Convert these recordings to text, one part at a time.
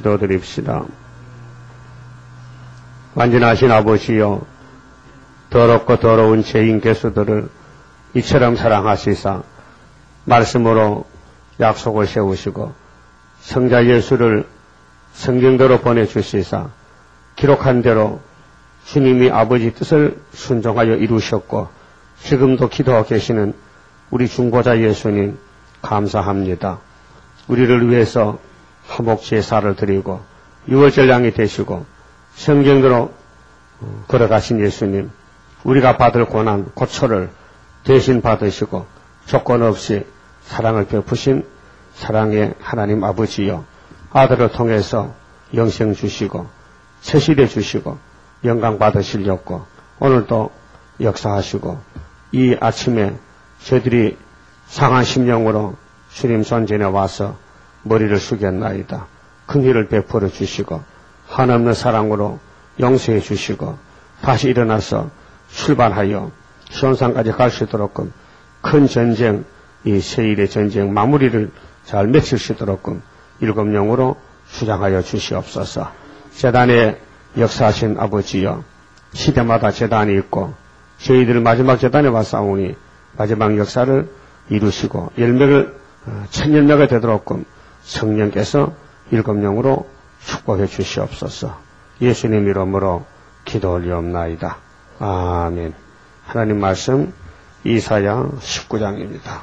기도드립시다. 완전하신 아버지여, 더럽고 더러운 죄인 개수들을 이처럼 사랑하시사 말씀으로 약속을 세우시고 성자 예수를 성경대로 보내주시사 기록한 대로 주님이 아버지 뜻을 순종하여 이루셨고 지금도 기도하고 계시는 우리 중보자 예수님 감사합니다. 우리를 위해서 화목 제사를 드리고 유월절량이 되시고 성경대로 걸어가신 예수님, 우리가 받을 고난, 고초를 대신 받으시고 조건 없이 사랑을 베푸신 사랑의 하나님 아버지여, 아들을 통해서 영생 주시고 세실해 주시고 영광 받으시려고 오늘도 역사하시고 이 아침에 저희들이 상한 심령으로 주님 손전에 와서 머리를 숙였나이다. 긍휼을 베풀어 주시고 한없는 사랑으로 용서해 주시고 다시 일어나서 출발하여 시온산까지 갈 수 있도록 큰 전쟁, 이 세일의 전쟁 마무리를 잘 맺힐 수 있도록 일곱 영으로 수장하여 주시옵소서. 제단에 역사하신 아버지여, 시대마다 제단이 있고 저희들 마지막 제단에 왔사오니 마지막 역사를 이루시고 열매를 천열매가 되도록 성령께서 일곱 영으로 축복해 주시옵소서. 예수님 이름으로 기도 올리옵나이다. 아멘. 하나님 말씀 이사야 19장입니다.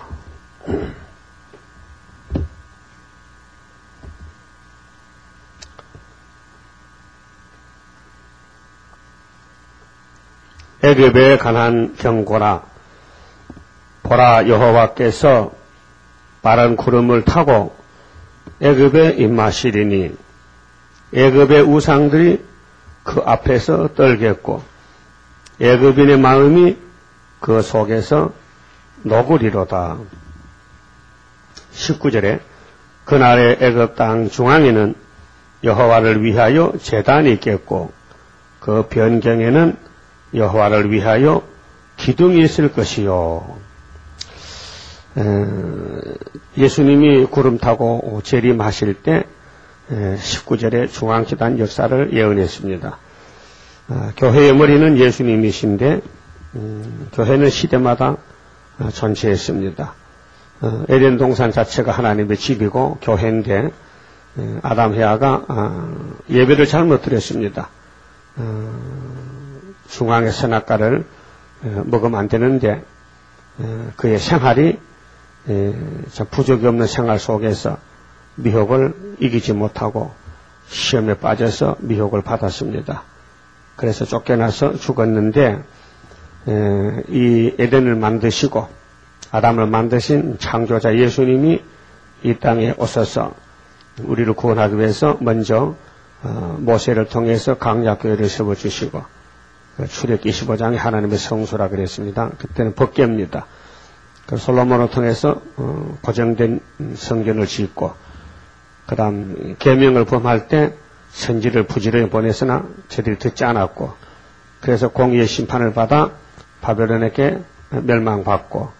애굽에 관한 경고라. 보라, 여호와께서 빠른 구름을 타고 애굽에 임하시리니 애굽의 우상들이 그 앞에서 떨겠고 애굽인의 마음이 그 속에서 녹으리로다. 19절에 그날의 애굽 땅 중앙에는 여호와를 위하여 제단이 있겠고 그 변경에는 여호와를 위하여 기둥이 있을 것이요. 예수님이 구름 타고 재림하실 때 19절에 중앙제단 역사를 예언했습니다. 교회의 머리는 예수님이신데 교회는 시대마다 존재했습니다. 에덴 동산 자체가 하나님의 집이고 교회인데 아담 헤아가 예배를 잘못 드렸습니다. 중앙의 선악과를 먹으면 안 되는데 그의 생활이 부족이 없는 생활 속에서 미혹을 이기지 못하고 시험에 빠져서 미혹을 받았습니다. 그래서 쫓겨나서 죽었는데 이 에덴을 만드시고 아담을 만드신 창조자 예수님이 이 땅에 오셔서 우리를 구원하기 위해서 먼저 모세를 통해서 강약교회를 세워주시고 출애굽기 25장이 하나님의 성소라 그랬습니다. 그때는 법궤입니다. 솔로몬을 통해서 고정된 성전을 짓고 그 다음 계명을 범할 때 선지를 부지런히 보냈으나 저들이 듣지 않았고 그래서 공의의 심판을 받아 바벨론에게 멸망받고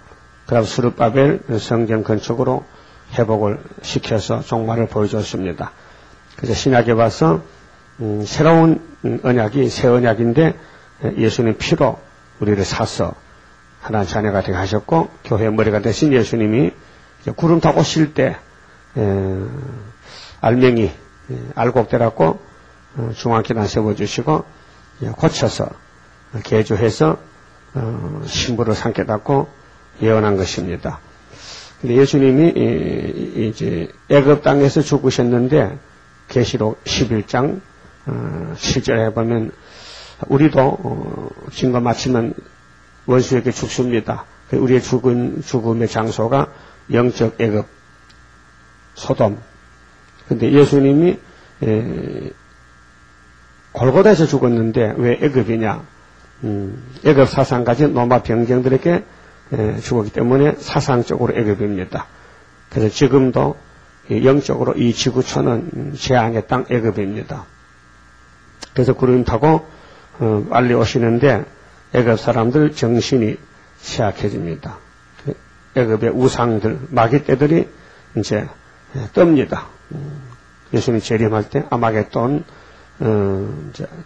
그 다음 스룹바벨 성전 건축으로 회복을 시켜서 종말을 보여줬습니다. 그래서 신약에 와서 새로운 언약이 새 언약인데 예수님 피로 우리를 사서 하나님 자녀가 되게 하셨고 교회의 머리가 되신 예수님이 구름 타고 오실 때 알맹이 알곡대라고 중앙기단 세워주시고 고쳐서 개조해서 신부를 삼게 닫고 예언한 것입니다. 근데 예수님이 이제 애굽 땅에서 죽으셨는데 계시록 11장 7절에 보면 우리도 증거 마치면 원수에게 죽습니다. 우리의 죽음의 장소가 영적 애굽 소돔. 근데 예수님이 골고다에서 죽었는데 왜 애굽이냐? 애굽 사상 가진 로마 병정들에게 죽었기 때문에 사상적으로 애굽입니다. 그래서 지금도 영적으로 이 지구촌은 재앙의 땅 애굽입니다. 그래서 구름 타고 빨리 오시는데 애굽 사람들 정신이 쇠약해집니다. 애굽의 우상들, 마귀떼들이 이제 뜹니다. 예수님이 재림할 때 아마겟돈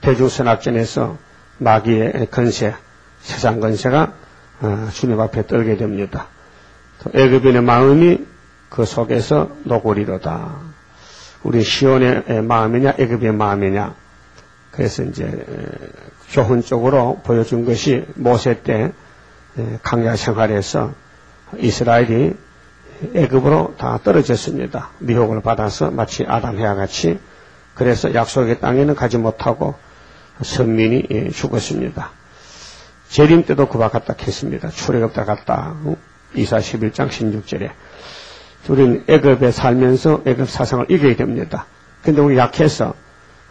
대중선악전에서 마귀의 건세, 세상 건세가 주님 앞에 떨게 됩니다. 또 애굽인의 마음이 그 속에서 노골이로다. 우리 시온의 마음이냐 애굽의 마음이냐. 그래서 이제 교훈적으로 보여준 것이 모세 때 광야 생활에서 이스라엘이 애굽으로 다 떨어졌습니다. 미혹을 받아서 마치 아담 해와 같이. 그래서 약속의 땅에는 가지 못하고 선민이 죽었습니다. 재림 때도 그와 같다 했습니다. 출애굽다 같다. 이사 11장 16절에. 우리는 애굽에 살면서 애굽 사상을 이겨야 됩니다. 근데 우리 약해서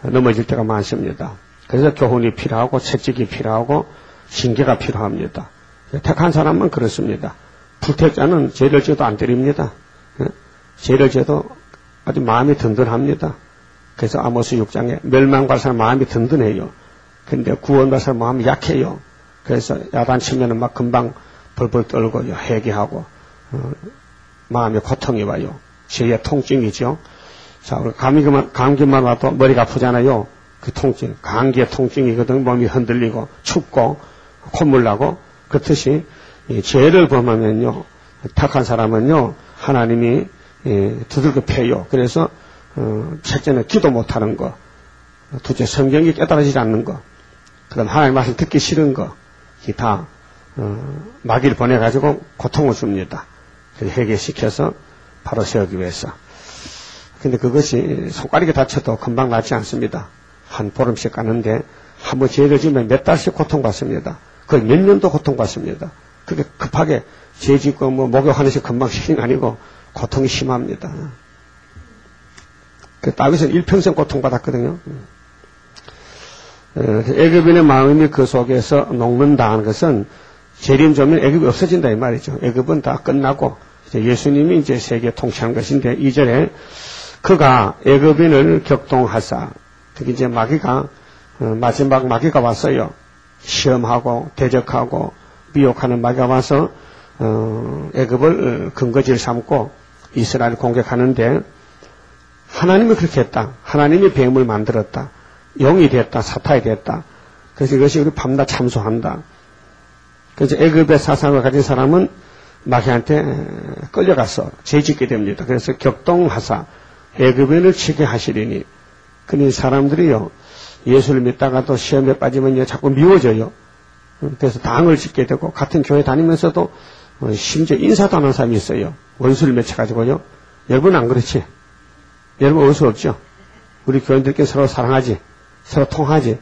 넘어질 때가 많습니다. 그래서 교훈이 필요하고 채찍이 필요하고 징계가 필요합니다. 택한 사람은 그렇습니다. 불택자는 죄를 지어도 안 때립니다. 죄를 지어도 아주 마음이 든든합니다. 그래서 아모스 6장에 멸망받을 사람 마음이 든든해요. 근데 구원받을 사람 마음이 약해요. 그래서 야단치면은 막 금방 벌벌 떨고요. 회개하고 마음에 고통이 와요. 죄의 통증이죠. 자, 우리 감기만 와도 머리가 아프잖아요. 그 통증, 감기의 통증이거든. 몸이 흔들리고 춥고 콧물 나고. 그렇듯이 죄를 범하면요, 택한 사람은요, 하나님이 두들겨 패요. 그래서 첫째는 기도 못하는 거, 둘째 성경이 깨달아지지 않는 거, 그다음 하나님 말씀 듣기 싫은 거, 이 다 마귀를 보내가지고 고통을 줍니다. 회개시켜서 바로 세우기 위해서. 근데 그것이 손가락이 다쳐도 금방 낫지 않습니다. 한 보름씩 가는데 한번 죄를 지으면 몇 달씩 고통받습니다. 거의 몇 년도 고통받습니다. 그게 급하게 죄 짓고 목욕하는 식 금방 시킨 게 아니고 고통이 심합니다. 그 다윗은 일평생 고통받았거든요. 애굽인의 마음이 그 속에서 녹는다는 것은 재림 좀 있으면 애굽이 없어진다 이 말이죠. 애굽은 다 끝나고 이제 예수님이 이제 세계 통치하는 것인데 2절에 그가 애굽인을 격동하사, 특히 이제 마귀가 마지막 마귀가 왔어요. 시험하고 대적하고 미혹하는 마귀가 와서 애굽을 근거지를 삼고 이스라엘을 공격하는데 하나님이 그렇게 했다. 하나님이 뱀을 만들었다. 영이 됐다. 사탄이 됐다. 그래서 이것이 우리 밤낮 참소한다. 그래서 애굽의 사상을 가진 사람은 마귀한테 끌려가서 죄짓게 됩니다. 그래서 격동하사 애굽인을 치게 하시리니. 그러니 사람들이요, 예수를 믿다가도 시험에 빠지면 자꾸 미워져요. 그래서 당을 짓게 되고, 같은 교회 다니면서도 심지어 인사도 안 하는 사람이 있어요. 원수를 맺혀가지고요. 여러분 안 그렇지? 여러분 원수 없죠? 우리 교인들끼리 서로 사랑하지? 서로 통하지?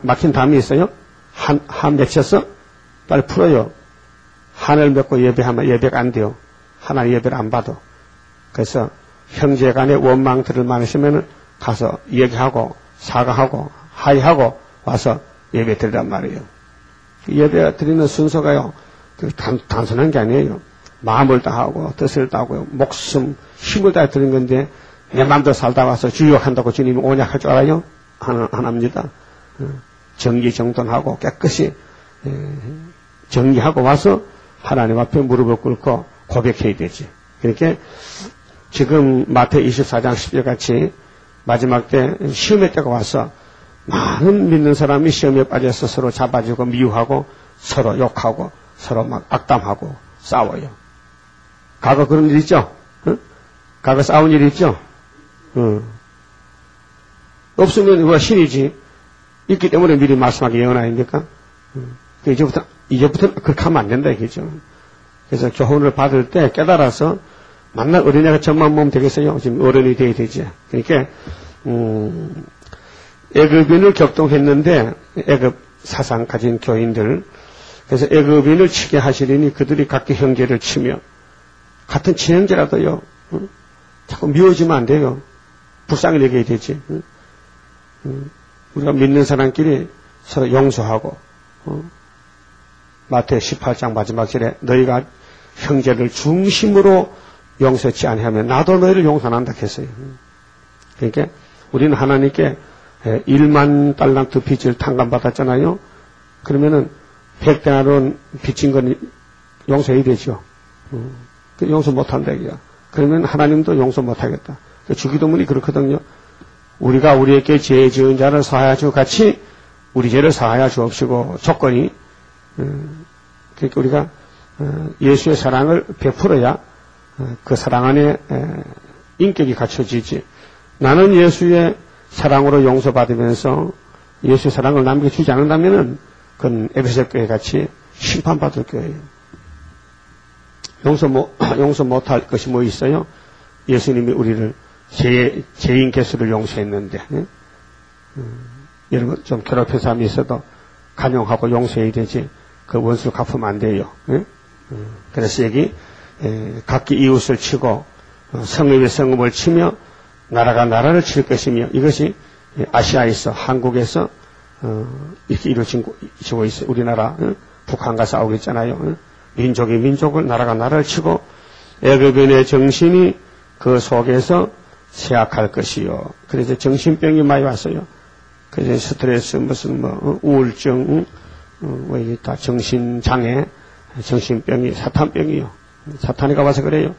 막힌 담이 있어요? 한 맺혔어? 빨리 풀어요. 한을 맺고 예배하면 예배가 안 돼요. 하나님 예배를 안 받아. 그래서 형제 간에 원망들을 많으시면 가서 얘기하고 사과하고 하이하고 와서 예배 드리란 말이에요. 예배 드리는 순서가요, 단순한 게 아니에요. 마음을 다하고 뜻을 다하고 목숨 힘을 다해 드리는 건데 내 마음대로 살다 와서 주역한다고 주님이 온약할 줄 알아요? 안 합니다. 정리정돈하고 깨끗이 정리하고 와서 하나님 앞에 무릎을 꿇고 고백해야 되지. 그러니까 지금 마태 24장 10절 같이 마지막 때 시험의 때가 와서 많은 믿는 사람이 시험에 빠져서 서로 잡아주고 미워하고 서로 욕하고 서로 막 악담하고 싸워요. 과거 그런 일 있죠? 응? 과거 싸운 일 있죠? 없으면 우리가 신이지. 있기 때문에 미리 말씀하기 예언 아닙니까? 이제부터 그렇게 하면 안 된다 이거죠. 그래서 교훈을 받을 때 깨달아서 만날 어린애가 젖만 보면 되겠어요? 지금 어른이 돼야 되지. 그러니까 애굽인을 격동했는데 애굽 사상 가진 교인들, 그래서 애굽인을 치게 하시리니 그들이 각기 형제를 치며, 같은 친형제라도요, 자꾸 미워지면 안 돼요. 불쌍히 여겨야 되지. 우리가 믿는 사람끼리 서로 용서하고, 마태 18장 마지막 절에 너희가 형제를 중심으로 용서치 아니하면 나도 너희를 용서 안 한다 했어요. 그러니까 우리는 하나님께 1만 달란트 빚을 탕감받았잖아요. 그러면은 100데나론 빚진 건 용서해야 되죠. 용서 못한다 이거야. 그러면 하나님도 용서 못하겠다. 그 주기도문이 그렇거든요. 우리가 우리에게 죄 지은 자를 사하여 주 같이 우리 죄를 사하여 주옵시고 조건이 그러니까 우리가 예수의 사랑을 베풀어야 그 사랑 안에 인격이 갖춰지지. 나는 예수의 사랑으로 용서받으면서 예수의 사랑을 남에게 주지 않는다면은 그건 에베소 교회 같이 심판받을 교회예요. 용서 못할 것이 뭐 있어요? 예수님이 우리를 죄인 개수를 용서했는데, 여러분 좀 괴롭힌 사람이 있어도 간용하고 용서해야 되지. 그 원수 갚으면 안 돼요. 그래서 여기 각기 이웃을 치고 성읍이 성읍을 치며 나라가 나라를 칠 것이며 이것이 아시아에서 한국에서 이렇게 이루어지고 있어요. 우리나라 북한과 싸우고 있잖아요. 민족이 민족을 나라가 나라를 치고 애굽인의 정신이 그 속에서 쇠약할 것이요. 그래서 정신병이 많이 왔어요. 그래서 스트레스 무슨 우울증 이게 다 정신장애 정신병이 사탄병이요. 사탄이가 와서 그래요.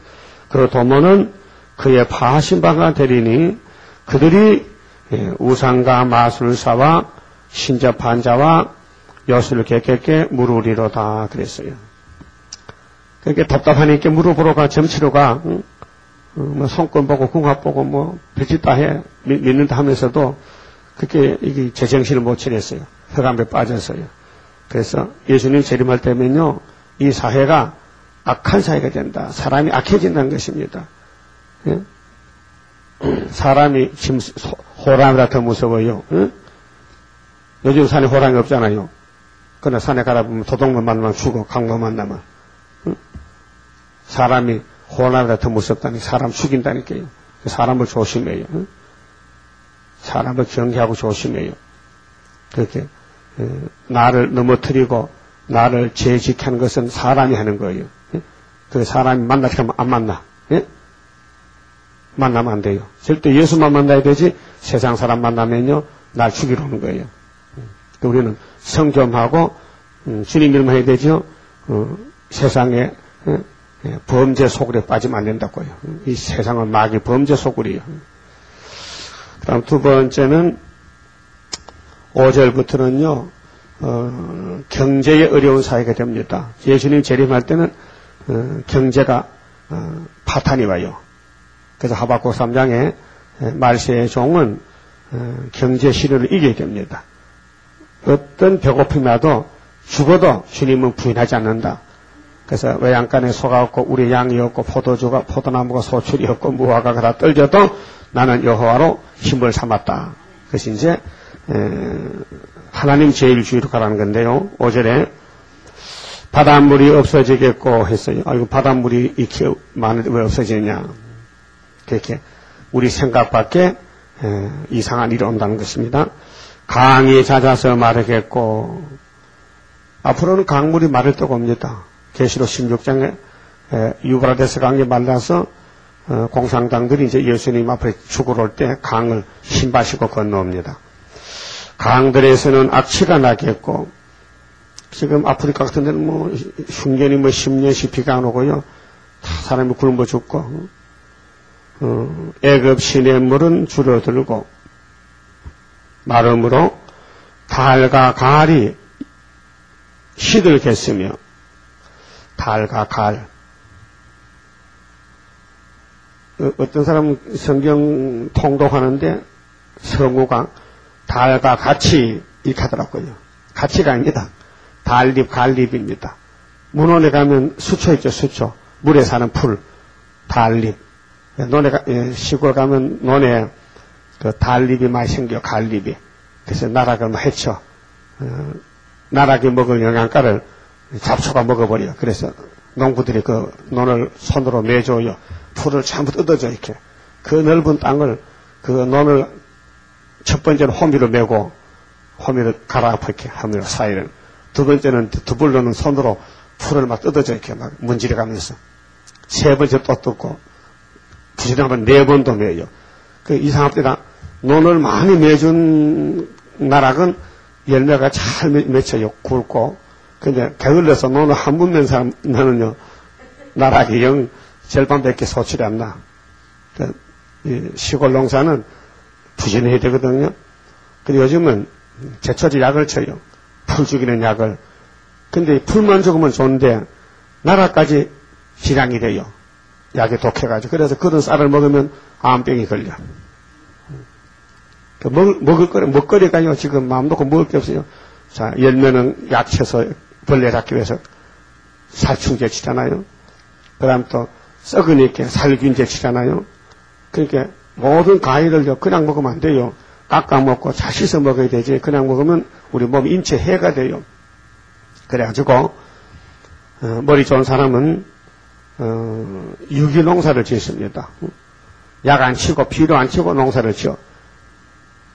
그 도모는 그의 파하신 바가 되리니 그들이 우상과 마술사와 신접한 자와 여수를 개ቄ게 물으리로다 그랬어요. 그러니까 답답하니까 물어보러 가, 점치러 가, 손권 보고 궁합 보고 별짓 다 해 믿는다 하면서도 그렇게 이게 제정신을 못 차렸어요. 흑암에 빠졌어요. 그래서 예수님 재림할 때면요 이 사회가 악한 사회가 된다. 사람이 악해진다는 것입니다. 예? 사람이 지금 호랑이보다 더 무서워요. 예? 요즘 산에 호랑이 없잖아요. 그러나 산에 가다 보면 도둑만 만나면 죽어. 강만 만나면. 예? 사람이 호랑이보다 더 무섭다니 사람 죽인다니까요. 사람을 조심해요. 예? 사람을 경계하고 조심해요. 그렇게 나를 넘어뜨리고 나를 죄짓게 하는 것은 사람이 하는 거예요. 예? 그 사람이 만나게 하면 안 만나. 예? 만나면 안 돼요. 절대 예수만 만나야 되지 세상 사람 만나면요 날 죽이러 오는 거예요. 우리는 성좀하고 주님 일만 해야 되죠. 세상에 범죄 소굴에 빠지면 안 된다고요. 이 세상은 마귀 범죄 소굴이에요. 그다음 두 번째는 5절부터는요 경제에 어려운 사회가 됩니다. 예수님 재림할 때는 경제가 파탄이 와요. 그래서 하박국 3장에 말세의 종은 경제 시련을 이겨야 됩니다. 어떤 배고픔이 와도 죽어도 주님은 부인하지 않는다. 그래서 외양간에 소가 없고 우리 양이 없고 포도주가 포도나무가 소출이 없고 무화과가 다 떨져도 나는 여호와로 힘을 삼았다. 그것이 이제 하나님 제일주의로 가라는 건데요. 5절에 바닷물이 없어지겠고 했어요. 아이고 바닷물이 이렇게 많은데 왜 없어지느냐. 그렇게 우리 생각 밖에 이상한 일이 온다는 것입니다. 강이 잦아서 마르겠고 앞으로는 강물이 마를 때가 옵니다. 계시록 16장에 유브라데스 강이 말라서 공산당들이 이제 예수님 앞에 죽으러 올 때 강을 신바시고 건너옵니다. 강들에서는 악취가 나겠고 지금 아프리카 같은 데는 흉년이 10년씩 비가 안 오고요. 다 사람이 굶어 죽고 애굽 시냇물은 줄어들고 마름으로 달과 갈이 시들겠으며 달과 갈 어떤 사람은 성경 통독하는데 성우가 달과 같이 이렇게 하더라고요. 같이가 아닙니다. 달잎, 갈잎입니다. 문헌에 가면 수초 있죠, 수초. 물에 사는 풀, 달잎. 시골 가면 논에 그 달잎이 많이 생겨, 갈잎이. 그래서 나락을 해쳐. 나락이 먹을 영양가를 잡초가 먹어버려. 그래서 농부들이 그 논을 손으로 매줘요. 풀을 전부 뜯어줘, 이렇게. 그 넓은 땅을, 그 논을 첫 번째는 호미로 메고, 호미를 갈아엎어, 이렇게, 호미로 사이를. 두 번째는 두불로는 손으로 풀을 막 뜯어줘, 이렇게 막 문지르 가면서. 세 번째 또 뜯고, 부지런하면 4번도 매요. 그 이상합니다. 논을 많이 매준 나락은 열매가 잘 맺혀요. 굵고. 근데 게을러서 논을 한 번 맨 사람은요, 나락이 영 절반밖에 소출이 안 나. 시골 농사는 부진해야 되거든요. 근데 요즘은 제철에 약을 쳐요. 풀 죽이는 약을. 근데 풀만 죽으면 좋은데 나라까지 질환이 돼요. 약이 독해가지고. 그래서 그런 쌀을 먹으면 암병이 걸려. 먹거리가요. 지금 마음 놓고 먹을 게 없어요. 자, 열매는 약 쳐서 벌레 잡기 위해서 살충제 치잖아요. 그 다음 또 썩으니까 살균제 치잖아요. 그러니까 모든 과일을요, 그냥 먹으면 안 돼요. 깎아 먹고 잘 씻어 먹어야 되지. 그냥 먹으면 우리 몸 인체 해가 돼요. 그래가지고, 머리 좋은 사람은, 유기농사를 짓습니다. 약 안 치고, 비료 안 치고 농사를 지어.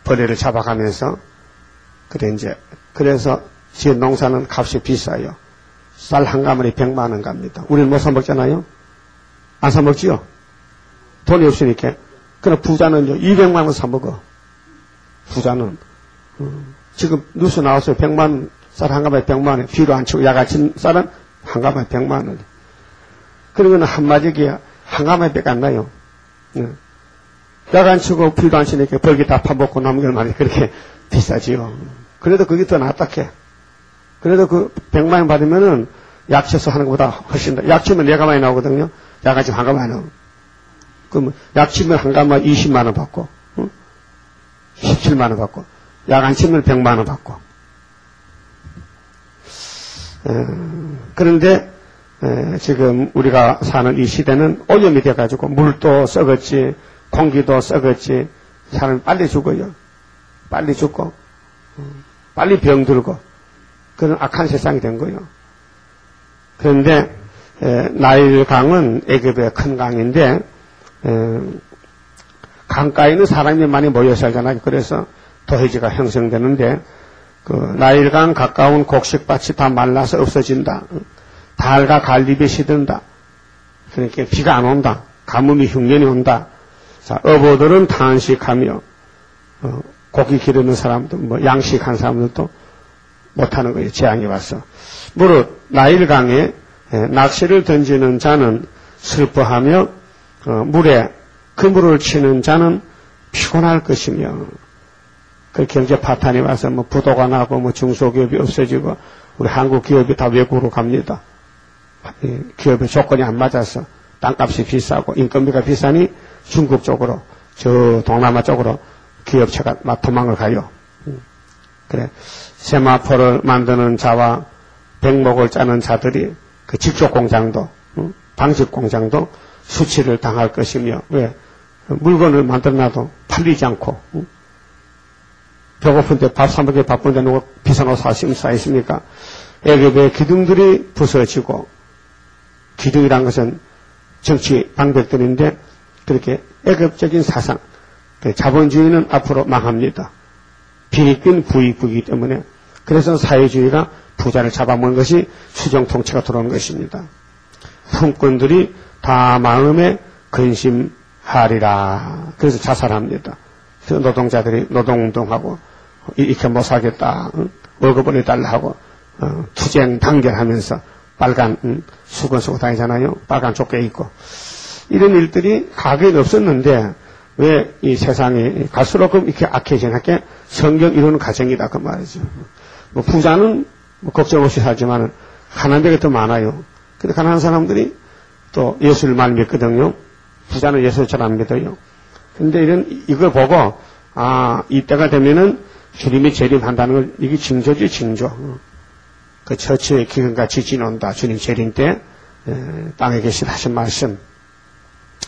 벌레를 잡아가면서, 그래서 지은 농사는 값이 비싸요. 쌀 한 가마리 100만 원 갑니다. 우리는 못 사먹잖아요? 안 사먹지요? 돈이 없으니까. 그럼 부자는요, 200만 원 사먹어. 부자는. 지금 뉴스 나왔어요. 100만 원, 쌀 한 가마리 100만 원. 비료 안 치고 약 안 친 쌀은 한 가마리 100만 원. 그러면 한마디기야, 한 가마리 밖에 안 나요. 약 안 치고 비료 안 치니까 벌기 다 파먹고 남은 게 말이야. 그렇게 비싸지요. 그래도 그게 더 낫다케. 그래도 그 100만 원 받으면은 약 쳐서 하는 것보다 훨씬 더. 약 치면 4가마리 나오거든요. 약 안 치면 한 가마리 나오고. 그럼 약 치면 한 가마리 20만 원 받고, 17만 원 받고, 약 안 치면 100만 원 받고. 그런데 지금 우리가 사는 이 시대는 오염이 돼가지고 물도 썩었지, 공기도 썩었지, 사람이 빨리 죽어요. 빨리 죽고, 빨리 병들고, 그런 악한 세상이 된 거예요. 그런데 나일강은 애굽의 큰 강인데 강가에는 사람이 많이 모여 살잖아요. 그래서 도해지가 형성되는데 그 나일강 가까운 곡식밭이 다 말라서 없어진다. 달과 갈립이 시든다. 그러니까 비가 안 온다. 가뭄이 흉년이 온다. 자, 어부들은 탄식하며 고기 기르는 사람도 뭐 양식한 사람들도 못하는 거예요. 재앙이 와서. 무릇 나일강에 낚시를 던지는 자는 슬퍼하며 물에 그물을 치는 자는 피곤할 것이며 그 경제 파탄이 와서 뭐 부도가 나고 뭐 중소기업이 없어지고 우리 한국 기업이 다 외국으로 갑니다. 기업의 조건이 안 맞아서 땅값이 비싸고 인건비가 비싸니 중국 쪽으로 저 동남아 쪽으로 기업체가 막 도망을 가요. 그래. 세마포를 만드는 자와 백목을 짜는 자들이 그 직접 공장도, 방직 공장도 수치를 당할 것이며, 왜? 물건을 만들어놔도 팔리지 않고, 배고픈데 밥 사 먹기 바쁜데 누가 비싼 옷 사 있습니까? 애굽의 기둥들이 부서지고, 기둥이란 것은 정치 방백들인데, 그렇게 애굽적인 사상, 자본주의는 앞으로 망합니다. 빈익빈 부익부이기 때문에 그래서 사회주의가 부자를 잡아먹는 것이 수정 통치가 들어오는 것입니다. 품꾼들이 다 마음에 근심하리라. 그래서 자살합니다. 그래서 노동자들이 노동운동하고 이렇게 못 사겠다. 월급을 내달라 하고 투쟁 단결하면서 빨간 수건 쓰고 다니잖아요. 빨간 조끼 입고. 이런 일들이 가게는 없었는데 왜 이 세상이 갈수록 이렇게 악해지게 성경 이루는 가정이다 그 말이죠. 뭐 부자는 뭐 걱정 없이 살지만 가난한 데가 더 많아요. 근데 가난한 사람들이 또 예수를 많이 믿거든요. 부자는 예수를 잘 안 믿어요. 근데 이걸 보고 이때가 되면은 주님이 재림한다는 걸 이게 징조지 징조. 그 처처의 기근같이 지나온다. 주님 재림 때 땅에 계신 하신 말씀.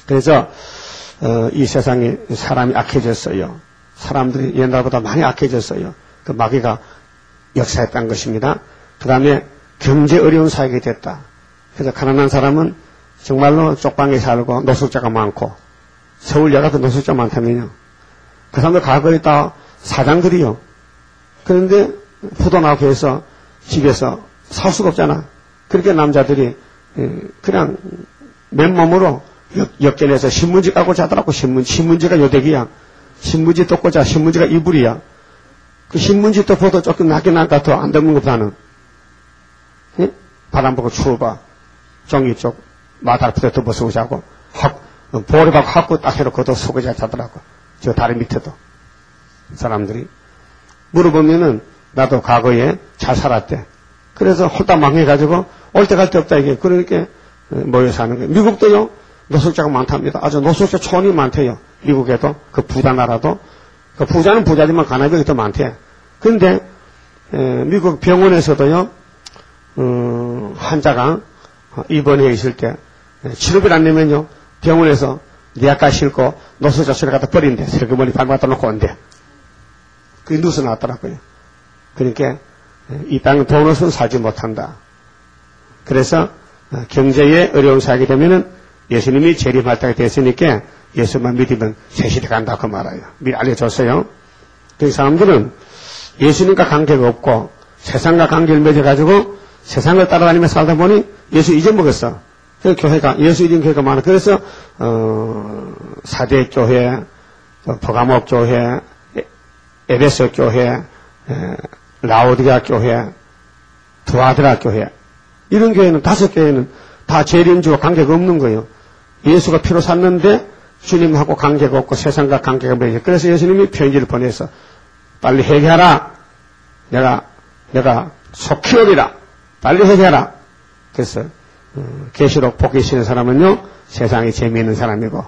그래서 이 세상에 사람이 악해졌어요. 사람들이 옛날보다 많이 악해졌어요. 그 마귀가 역사했다는 것입니다. 그 다음에 경제 어려운 사회가 됐다. 그래서 가난한 사람은 정말로 쪽방에 살고 노숙자가 많고 서울 여가도 노숙자 많다면요. 그 사람들 가거리 다 사장들이요. 그런데 포도 나고 해서 집에서 살 수가 없잖아. 그렇게 남자들이 그냥 맨몸으로 역전해서 신문지 까고 자더라고. 신문지가 요대기야. 신문지 덮고 자. 신문지가 이불이야. 그 신문지 덮어도 조금 낫긴 낫다. 더 안 덮는 것보다는. 바람 보고 추워봐. 종이 쪽 마다풀에 덮어서 자고 보리밥 갖고 딱 해놓고도 속이 잘 자더라고. 저 다리 밑에도. 사람들이. 물어보면은 나도 과거에 잘 살았대. 그래서 홀딱 망해가지고 올 때 갈 데 없다 이게. 그러니까 모여 사는 거예요. 미국도요. 노숙자가 많답니다. 아주 노숙자 촌이 많대요. 미국에도. 그 부자 나라도. 그 부자는 부자지만 가난하게 더 많대. 근데 미국 병원에서도요. 환자가 입원해 있을 때 치료비를 안 내면요. 병원에서 니아까 싣고 노숙자 소리 갖다 버린대. 세금머리 밟아다 놓고 온대. 그게 뉴스 나왔더라고요. 그러니까 이 땅에 돈 없으면 살지 못한다. 그래서 경제에 어려운 사역이 되면은 예수님이 재림할 때가 됐으니까 예수만 믿으면 새 시대 간다 그 말이에요. 미리 알려줬어요. 그 사람들은 예수님과 관계가 없고 세상과 관계를 맺어가지고 세상을 따라다니며 살다 보니 예수 잊어먹었어. 그 교회가 예수 잊은 교회가 많아. 그래서 사대 교회, 버가목 교회, 에베소 교회, 라오디가 교회, 두아드라 교회 이런 교회는 5교회는 다 재림주와 관계가 없는 거예요. 예수가 피로 샀는데 주님하고 관계가 없고 세상과 관계가 없어요. 그래서 예수님이 편지를 보내서 빨리 회개하라. 내가 속히오리라. 빨리 회개하라. 그래서 계시록 보기 싫은 사람은요 세상이 재미있는 사람이고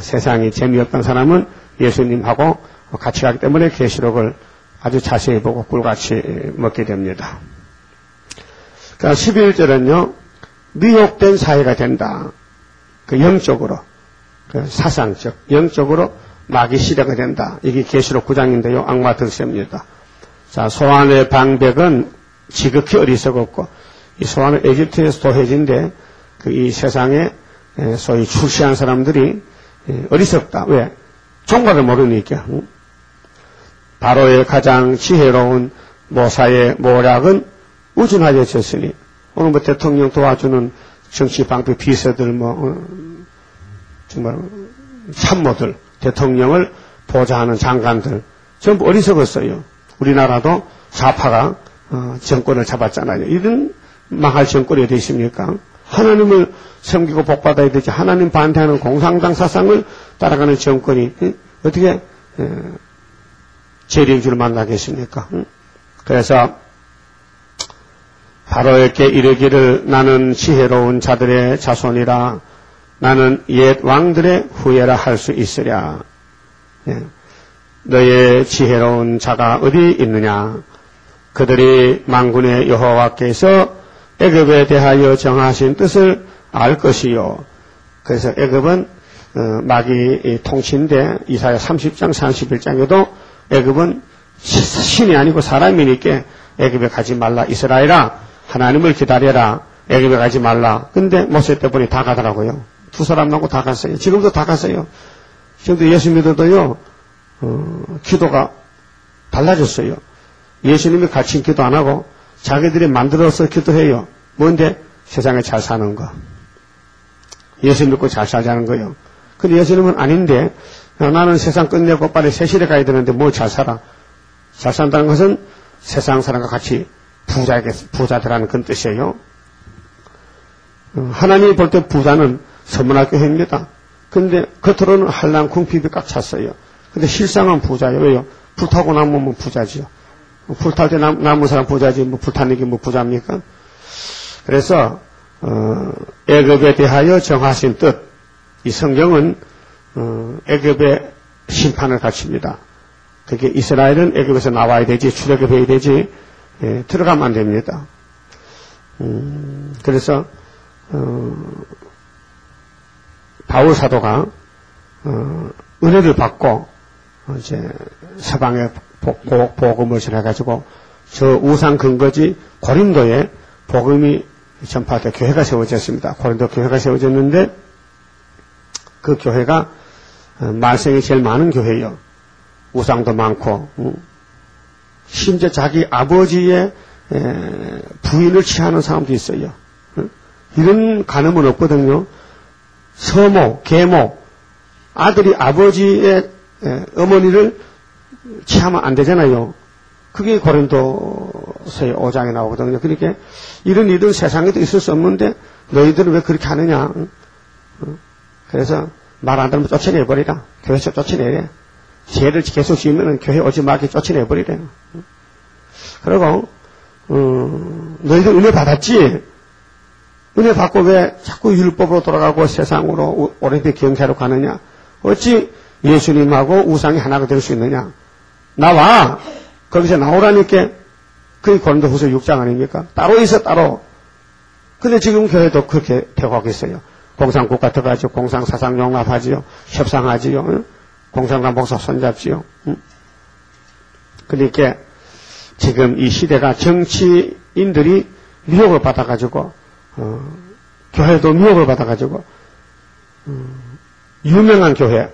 세상이 재미없던 사람은 예수님하고 같이 가기 때문에 계시록을 아주 자세히 보고 꿀같이 먹게 됩니다. 그러니까 11절은요 미혹된 사회가 된다. 그 영적으로 그 사상적 영적으로 마귀 시대가 된다. 이게 계시록 9장인데요. 악마 득세입니다. 자, 소환의 방백은 지극히 어리석었고 이 소환은 에집트에서 도해진데 그 이 세상에 소위 출시한 사람들이 어리석다. 왜? 종말을 모르니까. 바로의 가장 지혜로운 모사의 모략은 우준하여졌으니 오늘 뭐 대통령 도와주는 정치 방패 비서들 정말 참모들 대통령을 보좌하는 장관들 전부 어리석었어요. 우리나라도 좌파가 정권을 잡았잖아요. 이런 망할 정권이 어디 있습니까? 하나님을 섬기고 복받아야 되지 하나님 반대하는 공산당 사상을 따라가는 정권이 어떻게 재림주를 만나겠습니까? 그래서 바로에게 이르기를 나는 지혜로운 자들의 자손이라 나는 옛 왕들의 후예라 할 수 있으랴. 너의 지혜로운 자가 어디 있느냐? 그들이 만군의 여호와께서 애굽에 대하여 정하신 뜻을 알 것이요. 그래서 애굽은 마귀 통치인데 이사야 30장 31장에도 애굽은 신이 아니고 사람이니까 애굽에 가지 말라. 이스라엘아 하나님을 기다려라. 애굽에 가지 말라. 근데 모세 때 보니 다 가더라고요. 2사람 나고 다 갔어요. 지금도 다 갔어요. 지금도 예수 믿어도요 기도가 달라졌어요. 예수님이 같이 기도 안 하고 자기들이 만들어서 기도해요. 뭔데? 세상에 잘 사는 거. 예수 믿고 잘 살자는 거예요. 근데 예수님은 아닌데 나는 세상 끝내고 빨리 세실에 가야 되는데 뭐 잘 살아. 잘 산다는 것은 세상 사람과 같이 부자들하는 그런 뜻이에요. 하나님이 볼 때 부자는 서문학교회입니다. 근데 겉으로는 한랑 궁핍이 꽉 찼어요. 근데 실상은 부자예요. 왜요? 불타고 남으면 부자지요. 불탈 때 남은 사람 부자지, 불타는 게 부자입니까? 그래서, 애굽에 대하여 정하신 뜻, 이 성경은, 애굽의 심판을 갖춥니다. 그게 이스라엘은 애굽에서 나와야 되지, 출애굽해야 되지, 들어가면 안 됩니다. 그래서, 바울 사도가, 은혜를 받고, 이제, 서방에 복음을 전해가지고 저 우상 근거지 고린도에 복음이 전파돼 교회가 세워졌습니다. 고린도 교회가 세워졌는데 그 교회가 말썽이 제일 많은 교회예요. 우상도 많고 심지어 자기 아버지의 부인을 취하는 사람도 있어요. 이런 간음은 없거든요. 서모, 계모 아들이 아버지의 어머니를 취하면 안 되잖아요. 그게 고린도서의 5장에 나오거든요. 그러니까 이런 일은 세상에도 있을 수 없는데 너희들은 왜 그렇게 하느냐. 그래서 말 안 들으면 쫓아내버리라. 교회에서 쫓아내래. 죄를 계속 지으면 교회 오지 말게 쫓아내버리래요. 그리고 너희들 은혜 받았지? 은혜 받고 왜 자꾸 율법으로 돌아가고 세상으로 올림픽 경기하러 가느냐? 어찌 예수님하고 우상이 하나가 될 수 있느냐? 나와! 거기서 나오라니까. 그게 고린도후서 6장 아닙니까? 따로 있어, 따로. 근데 지금 교회도 그렇게 되고 있어요. 공산국가 들어가지고 공산사상 용납하지요. 협상하지요. 응? 공산당 목사 손잡지요. 응? 그러니까 지금 이 시대가 정치인들이 미혹을 받아가지고 교회도 미혹을 받아가지고 유명한 교회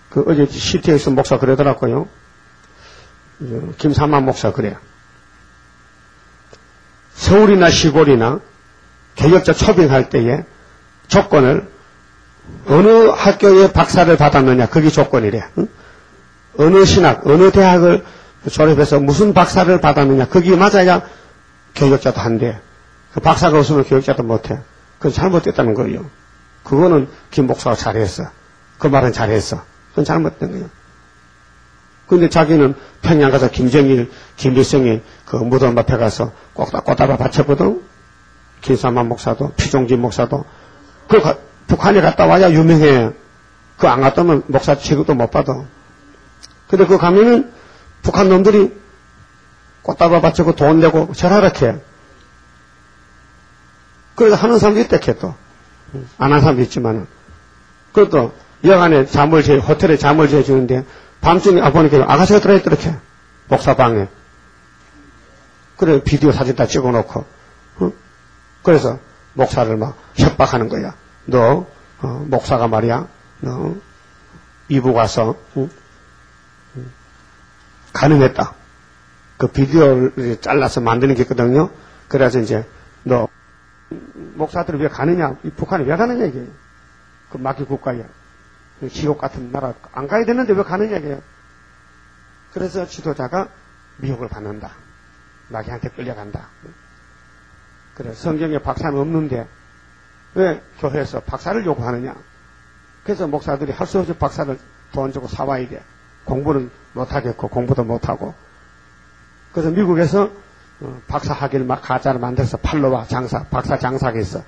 그 어제 시티에서 목사 그러더라고요. 김삼만 목사 그래요. 서울이나 시골이나 개혁자 초빙할 때에 조건을 어느 학교에 박사를 받았느냐 그게 조건이래. 응? 어느 신학 어느 대학을 졸업해서 무슨 박사를 받았느냐 그게 맞아야 교육자도 한대. 그 박사가 없으면 교육자도 못해. 그건 잘못됐다는 거예요. 그거는 김 목사가 잘했어. 그 말은 잘했어. 그건 잘못된 거예요. 근데 자기는 평양 가서 김정일, 김일성이 그 무덤 앞에 가서 꽃다발 바쳤거든. 김삼만 목사도, 피종진 목사도. 그 북한에 갔다 와야 유명해. 그 안 갔다 오면 목사 취급도 못 받아. 근데 그 가면은 북한 놈들이 꽃다발 바치고 돈 내고 절하락해. 그래서 하는 사람도 있대, 또. 안 하는 사람도 있지만은. 그것도 여간에 호텔에 잠을 재주는데 밤중에 보니까 아가씨가 들어있다, 이렇게. 목사방에. 그래, 비디오 사진 다 찍어 놓고. 그래서 목사를 막 협박하는 거야. 너, 목사가 말이야, 너, 이부 가서, 가능했다. 그 비디오를 잘라서 만드는 게 있거든요. 그래서 이제, 너, 목사들이 왜 가느냐, 이 북한에 왜 가느냐, 이게. 그 마귀 국가에. 지옥 같은 나라, 안 가야 되는데 왜 가느냐, 이게. 그래서 지도자가 미혹을 받는다. 마귀한테 끌려간다. 그래, 성경에 박사는 없는데, 왜 교회에서 박사를 요구하느냐. 그래서 목사들이 할 수 없이 박사를 돈 주고 사와야 돼. 공부는 못하겠고, 공부도 못하고. 그래서 미국에서 박사 학위를 막 가짜로 만들어서 팔러 와, 박사 장사가 있어.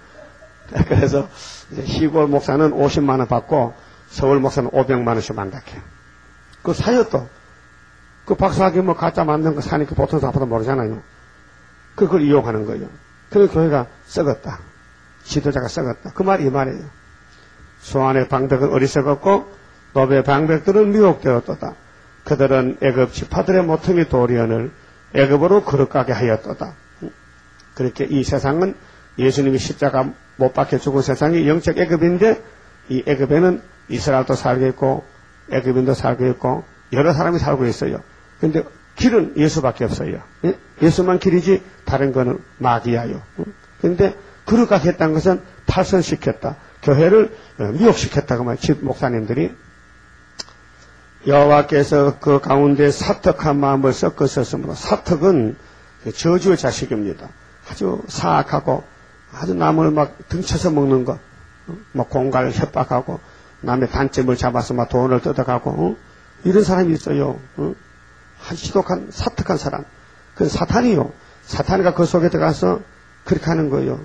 그래서 이제 시골 목사는 50만원 받고, 서울 목사는 500만원씩 만들게. 그 사요 또. 그 박사 학위 뭐 가짜 만든 거 사니까 보통 사람도 모르잖아요. 그걸 이용하는 거예요. 그래서 교회가 썩었다. 지도자가 썩었다. 그 말이 이 말이에요. 소안의 방백은 어리석었고 노베의 방백들은 미혹되었도다. 그들은 애굽 지파들의 모퉁이 도리언을 애굽으로 거룩하게 하였도다. 그렇게 이 세상은 예수님이 십자가 못 박혀 죽은 세상이 영적 애굽인데 이 애굽에는 이스라엘도 살고 있고 애굽인도 살고 있고 여러 사람이 살고 있어요. 근데 길은 예수밖에 없어요. 예수만 길이지 다른 거는 마귀야요. 근데 거룩하게 했다는 것은 탈선시켰다. 교회를 미혹시켰다고 말이에요. 목사님들이. 여호와께서 그 가운데 사특한 마음을 섞으셨으므로 사특은 저주의 자식입니다. 아주 사악하고 아주 남을 막 등쳐서 먹는 거, 뭐 공갈을 협박하고 남의 단점을 잡아서 막 돈을 뜯어가고 이런 사람이 있어요. 아주 지독한 사특한 사람. 그 사탄이요. 사탄이가 그 속에 들어가서 그렇게 하는 거예요.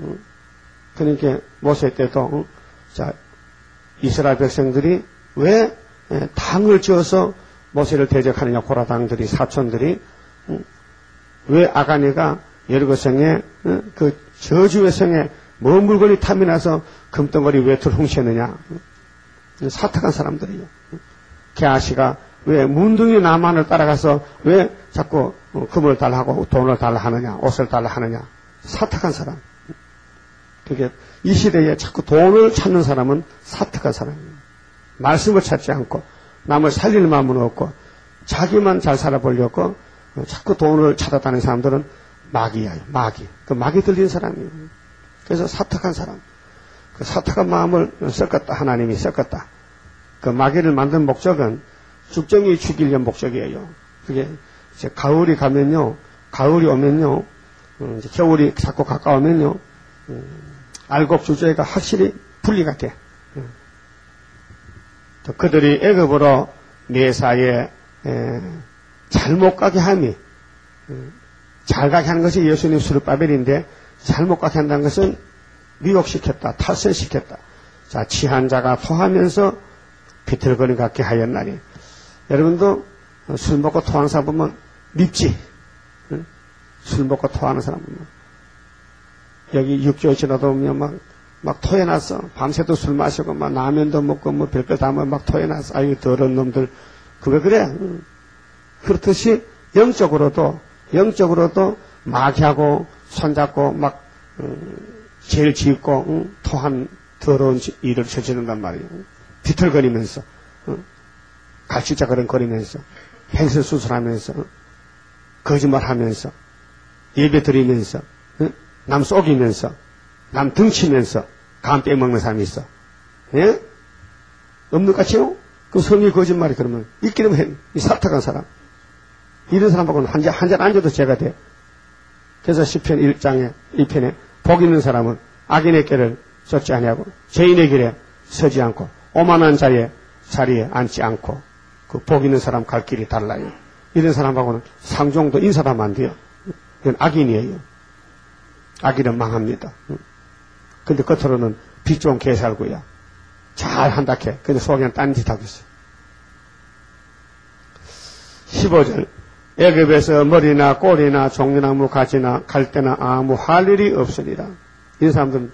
그러니까 모세 때도 자 이스라엘 백성들이 왜 당을 지어서 모세를 대적하느냐. 고라당들이 사촌들이 왜 아가니가 여리고성에 그 저주의 성에 먼 물건이 탐이 나서 금덩어리 외투를 훔쳤느냐. 사특한 사람들이요. 게하시가 왜 문둥이 나만을 따라가서 왜 자꾸 금을 달라 하고 돈을 달라 하느냐, 옷을 달라 하느냐. 사특한 사람. 그게 이 시대에 자꾸 돈을 찾는 사람은 사특한 사람이에요. 말씀을 찾지 않고 남을 살릴 마음은 없고 자기만 잘 살아보려고 자꾸 돈을 찾아다니는 사람들은 마귀야, 마귀. 그 마귀 들린 사람이에요. 그래서 사특한 사람. 그 사특한 마음을 섞었다. 하나님이 섞었다. 그 마귀를 만든 목적은 죽정이 죽이려는 목적이에요. 그게 이제 가을이 가면요, 가을이 오면요, 이제 겨울이 자꾸 가까우면요, 알곡 주제가 확실히 분리가 돼. 또 그들이 애굽으로 매사에 잘못 가게 함이, 잘 가게 하는 것이 예수님 수르바벨인데 잘못 가게 한다는 것은 미혹시켰다, 탈선시켰다. 자, 취한 자가 토하면서 비틀거리 갖게 하였나니. 여러분도 술 먹고 토하는 사람 보면 밉지? 응? 술 먹고 토하는 사람 보면. 여기 6개월 지나다 보면 막 토해놨어. 밤새도 술 마시고, 막 라면도 먹고, 뭐 별걸 다 먹고 막 토해놨어. 아유, 더러운 놈들. 그왜 그래? 응. 그렇듯이 영적으로도 마귀하고 손잡고 막, 죄를 짓고, 토한 더러운 일을 저지른단 말이에요. 비틀거리면서, 갈치자거리면서, 횡설수설하면서, 거짓말하면서, 예배 드리면서, 남 속이면서, 남 등치면서, 감 빼먹는 사람이 있어. 예? 없는 것 같지요? 그 성의 거짓말이 그러면, 있기는 이 사탁한 사람. 이런 사람하고는 한 잔 앉아도 죄가 돼. 그래서 시편 1장에, 2편에, 복 있는 사람은 악인의 길을 쫓지 아니하고, 죄인의 길에 서지 않고, 오만한 자의 자리에 앉지 않고, 그 복 있는 사람 갈 길이 달라요. 이런 사람하고는 상종도 인사하면 안 돼요. 이건 악인이에요. 악인은 망합니다. 근데 겉으로는 빛 좋은 개 살고요. 잘 한다 캐. 근데 속에는 딴 짓 하고 있어요. 15절. 애굽에서 머리나 꼬리나 종려나무 가지나 갈대나 아무 할 일이 없으리라. 이런 사람들은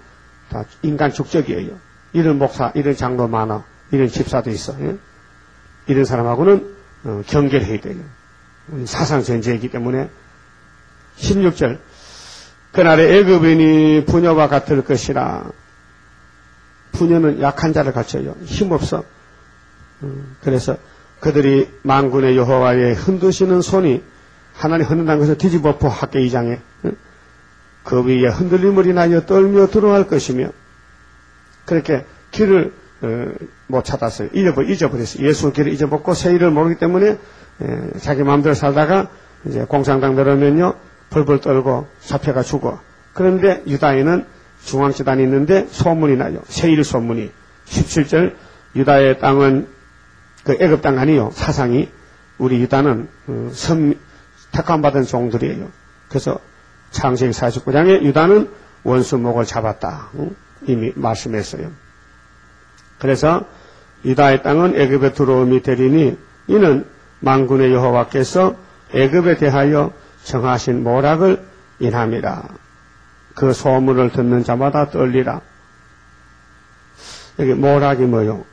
다 인간 죽적이에요. 이런 목사, 이런 장로 많아. 이런 집사도 있어. 예? 이런 사람하고는 경계해야 돼요. 사상전제이기 때문에. 16절. 그날에 애굽인이 부녀와 같을 것이라. 부녀는 약한 자를 갖춰요. 힘없어. 그래서 그들이 만군의 여호와의 흔드시는 손이 하나님 흔든다는 것을 뒤집어포 학계 2장에 그 위에 흔들림을 인하여 떨며 들어갈 것이며 그렇게 길을 못 찾았어요. 잊어버렸어요. 예수 길을 잊어먹고 새 일을 모르기 때문에 자기 마음대로 살다가 이제 공산당 들어오면요 벌벌 떨고 잡혀가 죽어. 그런데 유다에는 중앙지단이 있는데 소문이 나요. 새 일 소문이. 17절 유다의 땅은 그 애굽 땅 아니요. 사상이 우리 유다는 택함받은 종들이에요. 그래서 창세기 49장에 유다는 원수목을 잡았다. 이미 말씀했어요. 그래서 유다의 땅은 애굽에 들어옴이 되리니 이는 만군의 여호와께서 애굽에 대하여 정하신 모략을 인함이라. 그 소문을 듣는 자마다 떨리라. 여기 모략이 뭐요?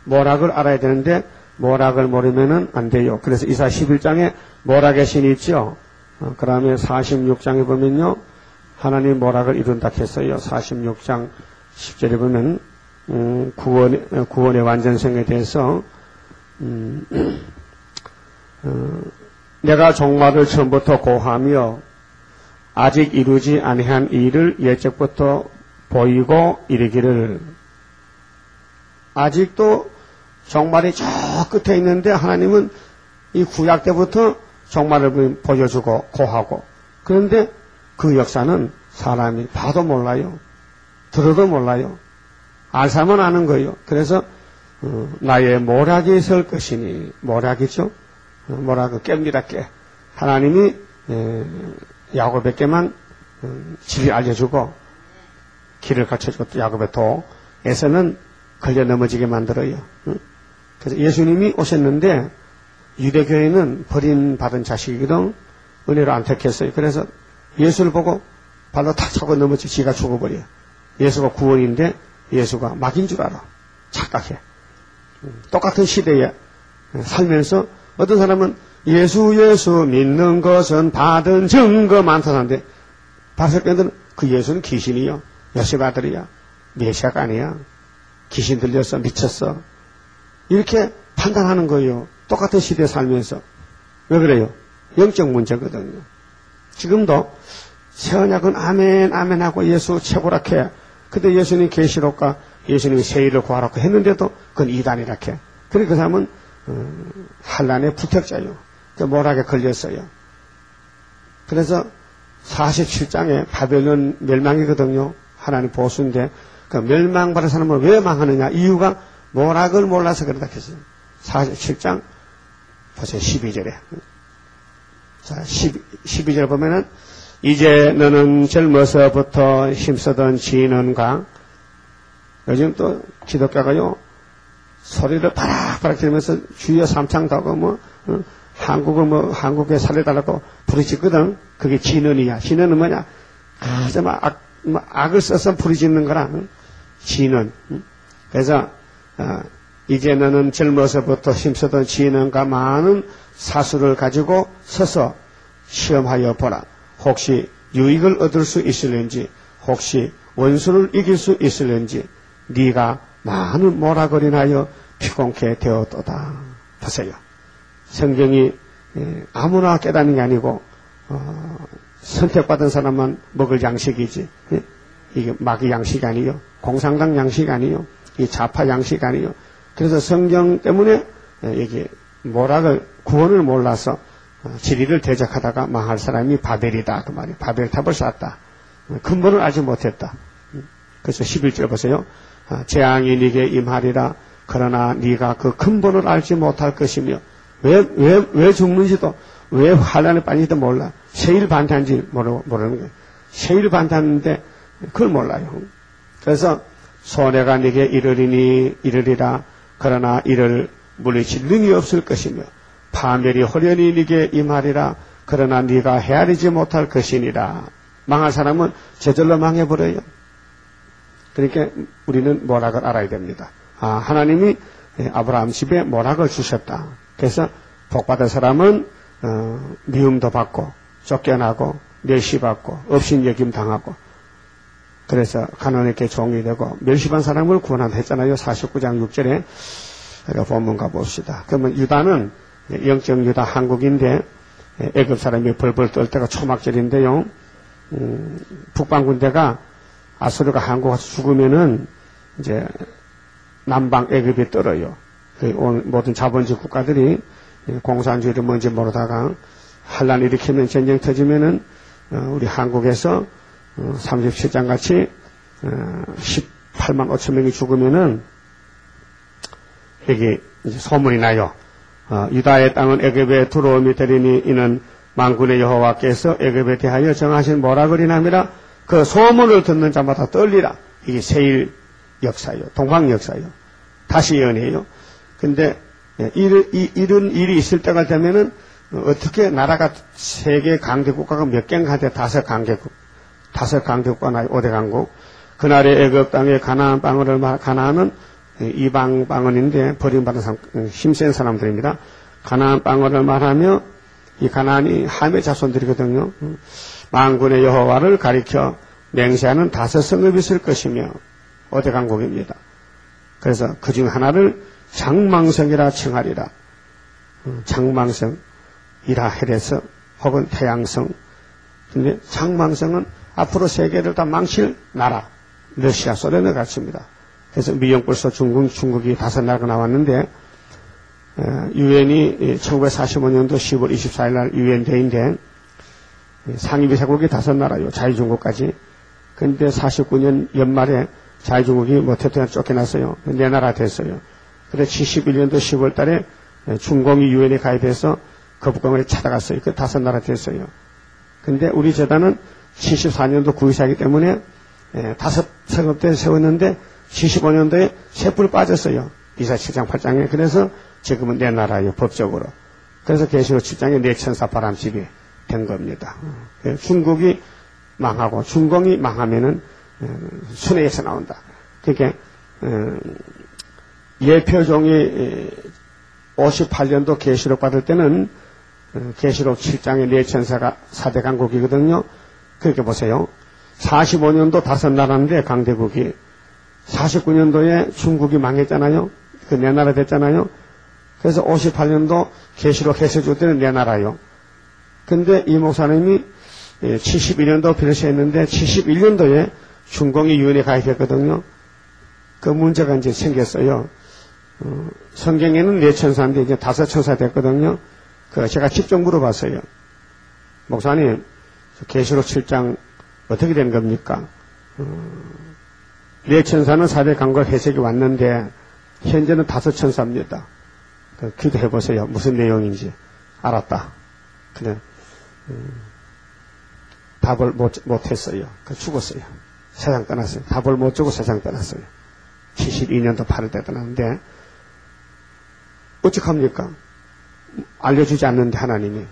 모략을 알아야 되는데 모략을 모르면은 안 돼요. 그래서 이사 11장에 모략의 신이 있죠. 그 다음에 46장에 보면요. 하나님 모략을 이룬다 했어요. 46장 10절에 보면 구원의 완전성에 대해서 내가 종말을 처음부터 고하며 아직 이루지 아니한 일을 예적부터 보이고 이르기를. 아직도 종말이 저 끝에 있는데 하나님은 이 구약 때부터 종말을 보여주고 고하고. 그런데 그 역사는 사람이 봐도 몰라요. 들어도 몰라요. 알 사람은 아는 거예요. 그래서 나의 모략이 설 것이니. 모략이죠. 모략을 깹니다 깨. 하나님이 야곱에게만 길을 알려주고 길을 갖춰주고 야곱의 도에서는 걸려 넘어지게 만들어요. 그래서 예수님이 오셨는데 유대교회는 버림받은 자식이거든. 은혜로 안 택했어요. 그래서 예수를 보고 발로 탁 차고 넘어지 지가 죽어버려. 예수가 구원인데 예수가 막인 줄 알아. 착각해. 똑같은 시대에 살면서 어떤 사람은 예수 믿는 것은 받은 증거 많다는데 바리새인들은 그 예수는 귀신이요. 요셉 아들이야. 메시아가 아니야. 귀신 들렸어. 미쳤어. 이렇게 판단하는 거예요. 똑같은 시대에 살면서. 왜 그래요? 영적 문제거든요. 지금도 새 언약은 아멘 아멘 하고 예수 최고라 해. 근데 예수님 계시록과 예수님이 새 일을 구하라고 했는데도 그건 이단이라 해. 그러니까 그 사람은 환란의 부택자예요. 모락에 걸렸어요. 그래서 47장에 바벨론 멸망이거든요. 하나님 보수인데 그 멸망받은 사람은 왜 망하느냐? 이유가 모락을 몰라서 그러다 했어요. 47장 보세요. 12절에. 자, 12절 보면은 이제 너는 젊어서부터 힘쓰던 지는가. 요즘 또 기독교가요 소리를 바락바락 지르면서 주여 삼창다고 한국에 살려달라고 부르짖거든. 그게 진언이야. 진언은 뭐냐? 아주 악을 써서 부르짖는 거라. 진언. 그래서 이제 너는 젊어서부터 힘쓰던 진언과 많은 사수를 가지고 서서 시험하여 보라. 혹시 유익을 얻을 수 있을는지, 혹시 원수를 이길 수 있을는지, 네가 많은 모락을인하여 피곤케 되었도다. 보세요. 성경이 아무나 깨닫는 게 아니고 선택받은 사람만 먹을 양식이지. 이게 마귀 양식이 아니요, 공산당 양식이 아니요, 이 좌파 양식이 아니요. 그래서 성경 때문에 이게 모락을 구원을 몰라서 진리를 대적하다가 망할 사람이 바벨이다. 그 말이 바벨탑을 쌓았다. 근본을 알지 못했다. 그래서 11절 보세요. 재앙이 네게 임하리라. 그러나 네가 그 근본을 알지 못할 것이며 왜 죽는지도 왜 환란에 빠진지도 몰라. 세일 반탄지 모르는 거예요. 세일 반탄인데 그걸 몰라요. 그래서 손해가 네게 이르리라. 그러나 이를 물리칠 능이 없을 것이며 파멸이 호련히 네게 임하리라. 그러나 네가 헤아리지 못할 것이니라. 망할 사람은 저절로 망해버려요. 그러니까 우리는 모락을 알아야 됩니다. 하나님이 아브라함 집에 모락을 주셨다. 그래서 복받은 사람은 미움도 받고 쫓겨나고 멸시받고 업신여김 당하고, 그래서 가나안에게 종이 되고 멸시받은 사람을 구원한다 했잖아요. 49장 6절에. 본문 가봅시다. 그러면 유다는 영적 유다 한국인데 애굽 사람이 벌벌 떨 때가 초막절인데요. 북방 군대가 아수르가 한국 와서 죽으면은 이제 남방 애굽이 떨어요. 모든 자본주의 국가들이 공산주의를 뭔지 모르다가 환란 일으키면 전쟁 터지면은 우리 한국에서 37장 같이 18만 5천 명이 죽으면은 여기 이제 소문이 나요. 유다의 땅은 애굽에 들어옴이 되리니 이는 만군의 여호와께서 애굽에 대하여 정하신 모락을 인함이라. 그 소문을 듣는 자마다 떨리라. 이게 세일 역사요. 동방 역사요. 다시 연해요. 근데 이런 일이 있을 때가 되면은 어떻게 나라가 세계 강대국가가 몇 개인가 돼? 5강대국. 5강대국가 나요. 5대 강국. 그날의 애굽 땅에 가나안 방언을 가나안은 이방 방언인데 버림받은 사람, 힘센 사람들입니다. 가나안 방언을 말하며 이 가나안이 함의 자손들이거든요. 만군의 여호와를 가리켜 맹세하는 5성읍이 있을 것이며 5대 강국입니다. 그래서 그중 하나를 장망성이라 칭하리라. 장망성이라 해서 혹은 태양성. 근데 장망성은 앞으로 세계를 다 망칠 나라, 러시아, 소련을 가르칩니다. 그래서 미영불소 중국이 5나라가 나왔는데, 유엔이 1945년도 10월 24일 날 유엔 대인데, 상위비사국이 5나라요. 자유중국까지. 근데 49년 연말에 자유중국이 대통령 쫓겨났어요. 4나라 됐어요. 그래서 71년도 10월 달에 중공이 유엔에 가입해서 거북공을 찾아갔어요. 그 5나라 됐어요. 근데 우리 재단은 74년도 구의사이기 때문에 5성읍대 세웠는데 75년도에 셋불 빠졌어요. 이사 7장 8장에. 그래서 지금은 4나라예요. 법적으로. 그래서 계시록 7장에 4천사 바람집이 된 겁니다. 중국이 망하고 중공이 망하면은 순회에서 나온다. 그러니까 예표종이 58년도 계시록 받을 때는 계시록 7장에 4천사가 4대 강국이거든요. 그렇게 보세요. 45년도 5나라인데 강대국이 49년도에 중국이 망했잖아요. 그 4나라 됐잖아요. 그래서 58년도 계시록 해서줄 때는 4나라요. 근데 이 목사님이 71년도 필요했는데 71년도에 중공이 유엔에 가입했거든요. 그 문제가 이제 생겼어요. 성경에는 4천사인데 이제 5천사 됐거든요. 그 제가 직접 물어봤어요. 목사님, 계시록 7장 어떻게 된 겁니까? 4천사는 사백강과 회색이 왔는데 현재는 5천사입니다. 기도해보세요. 무슨 내용인지 알았다. 그냥 답을 못했어요. 죽었어요. 세상 떠났어요. 답을 못 주고 세상 떠났어요. 72년도 8월에 떠났는데 어떡합니까? 알려주지 않는데 하나님이.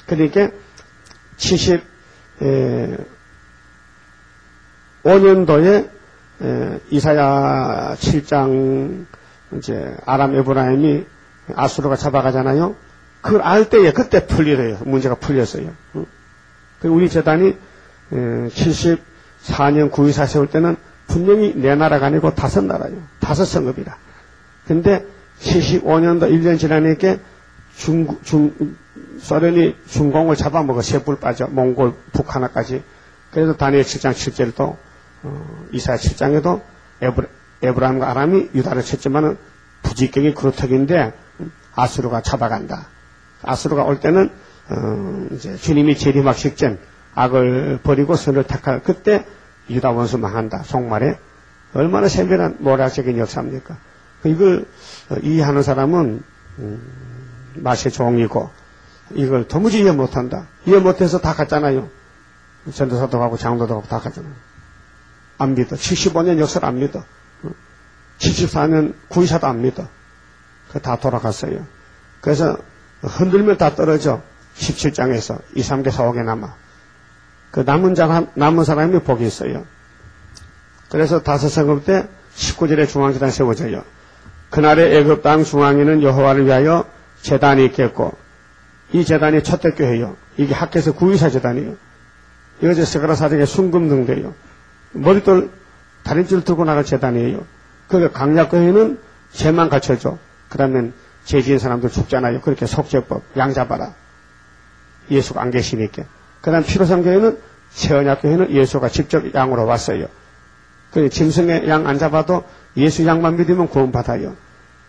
그러니까 75년도에 이사야 7장 이제 아람 에브라임이 아수르가 잡아가잖아요. 그걸 알 때에 그때 풀리래요. 문제가 풀렸어요. 우리 재단이 74년 9.24 세울 때는 분명히 내 나라가 아니고 5나라요. 5성읍이라. 근데 75년도 1년 지나니까 소련이 중공을 잡아먹어 셋불 빠져 몽골 북하나까지. 그래서 다니엘 7장 7절도 이사야 7장에도 에브라임과 아람이 유다를 쳤지만은 부지경이 그루터기인데 아수르가 잡아간다. 아수르가 올 때는 이제 주님이 재림학 직전 악을 버리고 선을 택할 그때 유다 원수 망한다. 속말에 얼마나 세밀한 모략적인 역사입니까? 이걸 이해하는 사람은 맛의 종이고 이걸 도무지 이해 못한다. 이해 못해서 다 갔잖아요. 전도사도 가고 장로도 가고 다 갔잖아요. 안 믿어. 75년 역사를 안 믿어. 74년 9.24도 안 믿어. 다 돌아갔어요. 그래서 흔들면 다 떨어져. 17장에서 2, 3개 4개 남아. 그 남은 사람이 복이 있어요. 그래서 5성읍 때 19절에 중앙재단 세워져요. 그날의 애굽 땅 중앙에는 여호와를 위하여 재단이 있겠고, 이 재단이 첫대교회요. 이게 학교에서 9.24 재단이에요. 이것이 스가랴 사정의 순금등대요. 머릿돌 다림줄 들고 나갈 재단이에요. 그 강약교회는 죄만 갖춰줘. 그러면 죄 지은 사람들 죽잖아요. 그렇게 속죄법 양 잡아라. 예수가 안 계시니까. 그 다음 피로상교회는 세언약교회는 예수가 직접 양으로 왔어요. 그 짐승의 양 안 잡아도 예수 양만 믿으면 구원받아요.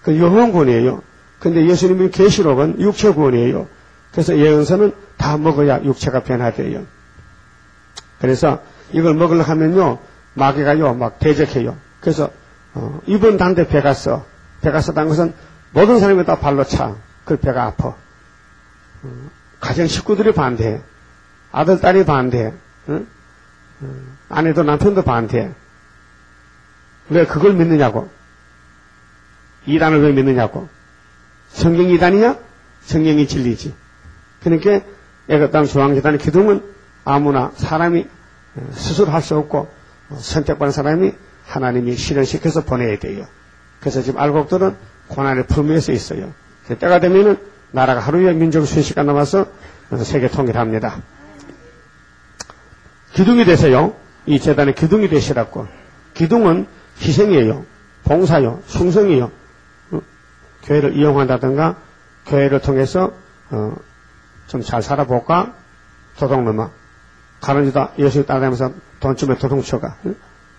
그 영원 구원이에요. 근데 예수님이 계시록은 육체 구원이에요. 그래서 예언서는 다 먹어야 육체가 변화돼요. 그래서 이걸 먹으려고 하면요 마귀가요 막 대적해요. 그래서 이번 단대 배가 써. 배가 쓰다는 것은 모든 사람이 다 발로 차. 그 배가 아파. 가정 식구들이 반대해. 아들, 딸이 반대해. 아내도 남편도 반대해. 왜 그걸 믿느냐고. 이단을 왜 믿느냐고. 성경이 이단이냐? 성경이 진리지. 그러니까 애굽 땅 중앙재단의 기둥은 아무나 사람이 스스로 할 수 없고 선택받은 사람이 하나님이 실현시켜서 보내야 돼요. 그래서 지금 알곡들은 고난의 품위에서 있어요. 때가 되면은 나라가 하루에 민족 순식간 남아서 세계 통일합니다. 기둥이 되세요. 이 재단의 기둥이 되시라고. 기둥은 희생이에요. 봉사요. 충성이요. 교회를 이용한다든가 교회를 통해서 좀 잘 살아볼까? 도둑놈아. 가는지다 예수 따라다니면서 돈 주면 도둑 훔쳐가.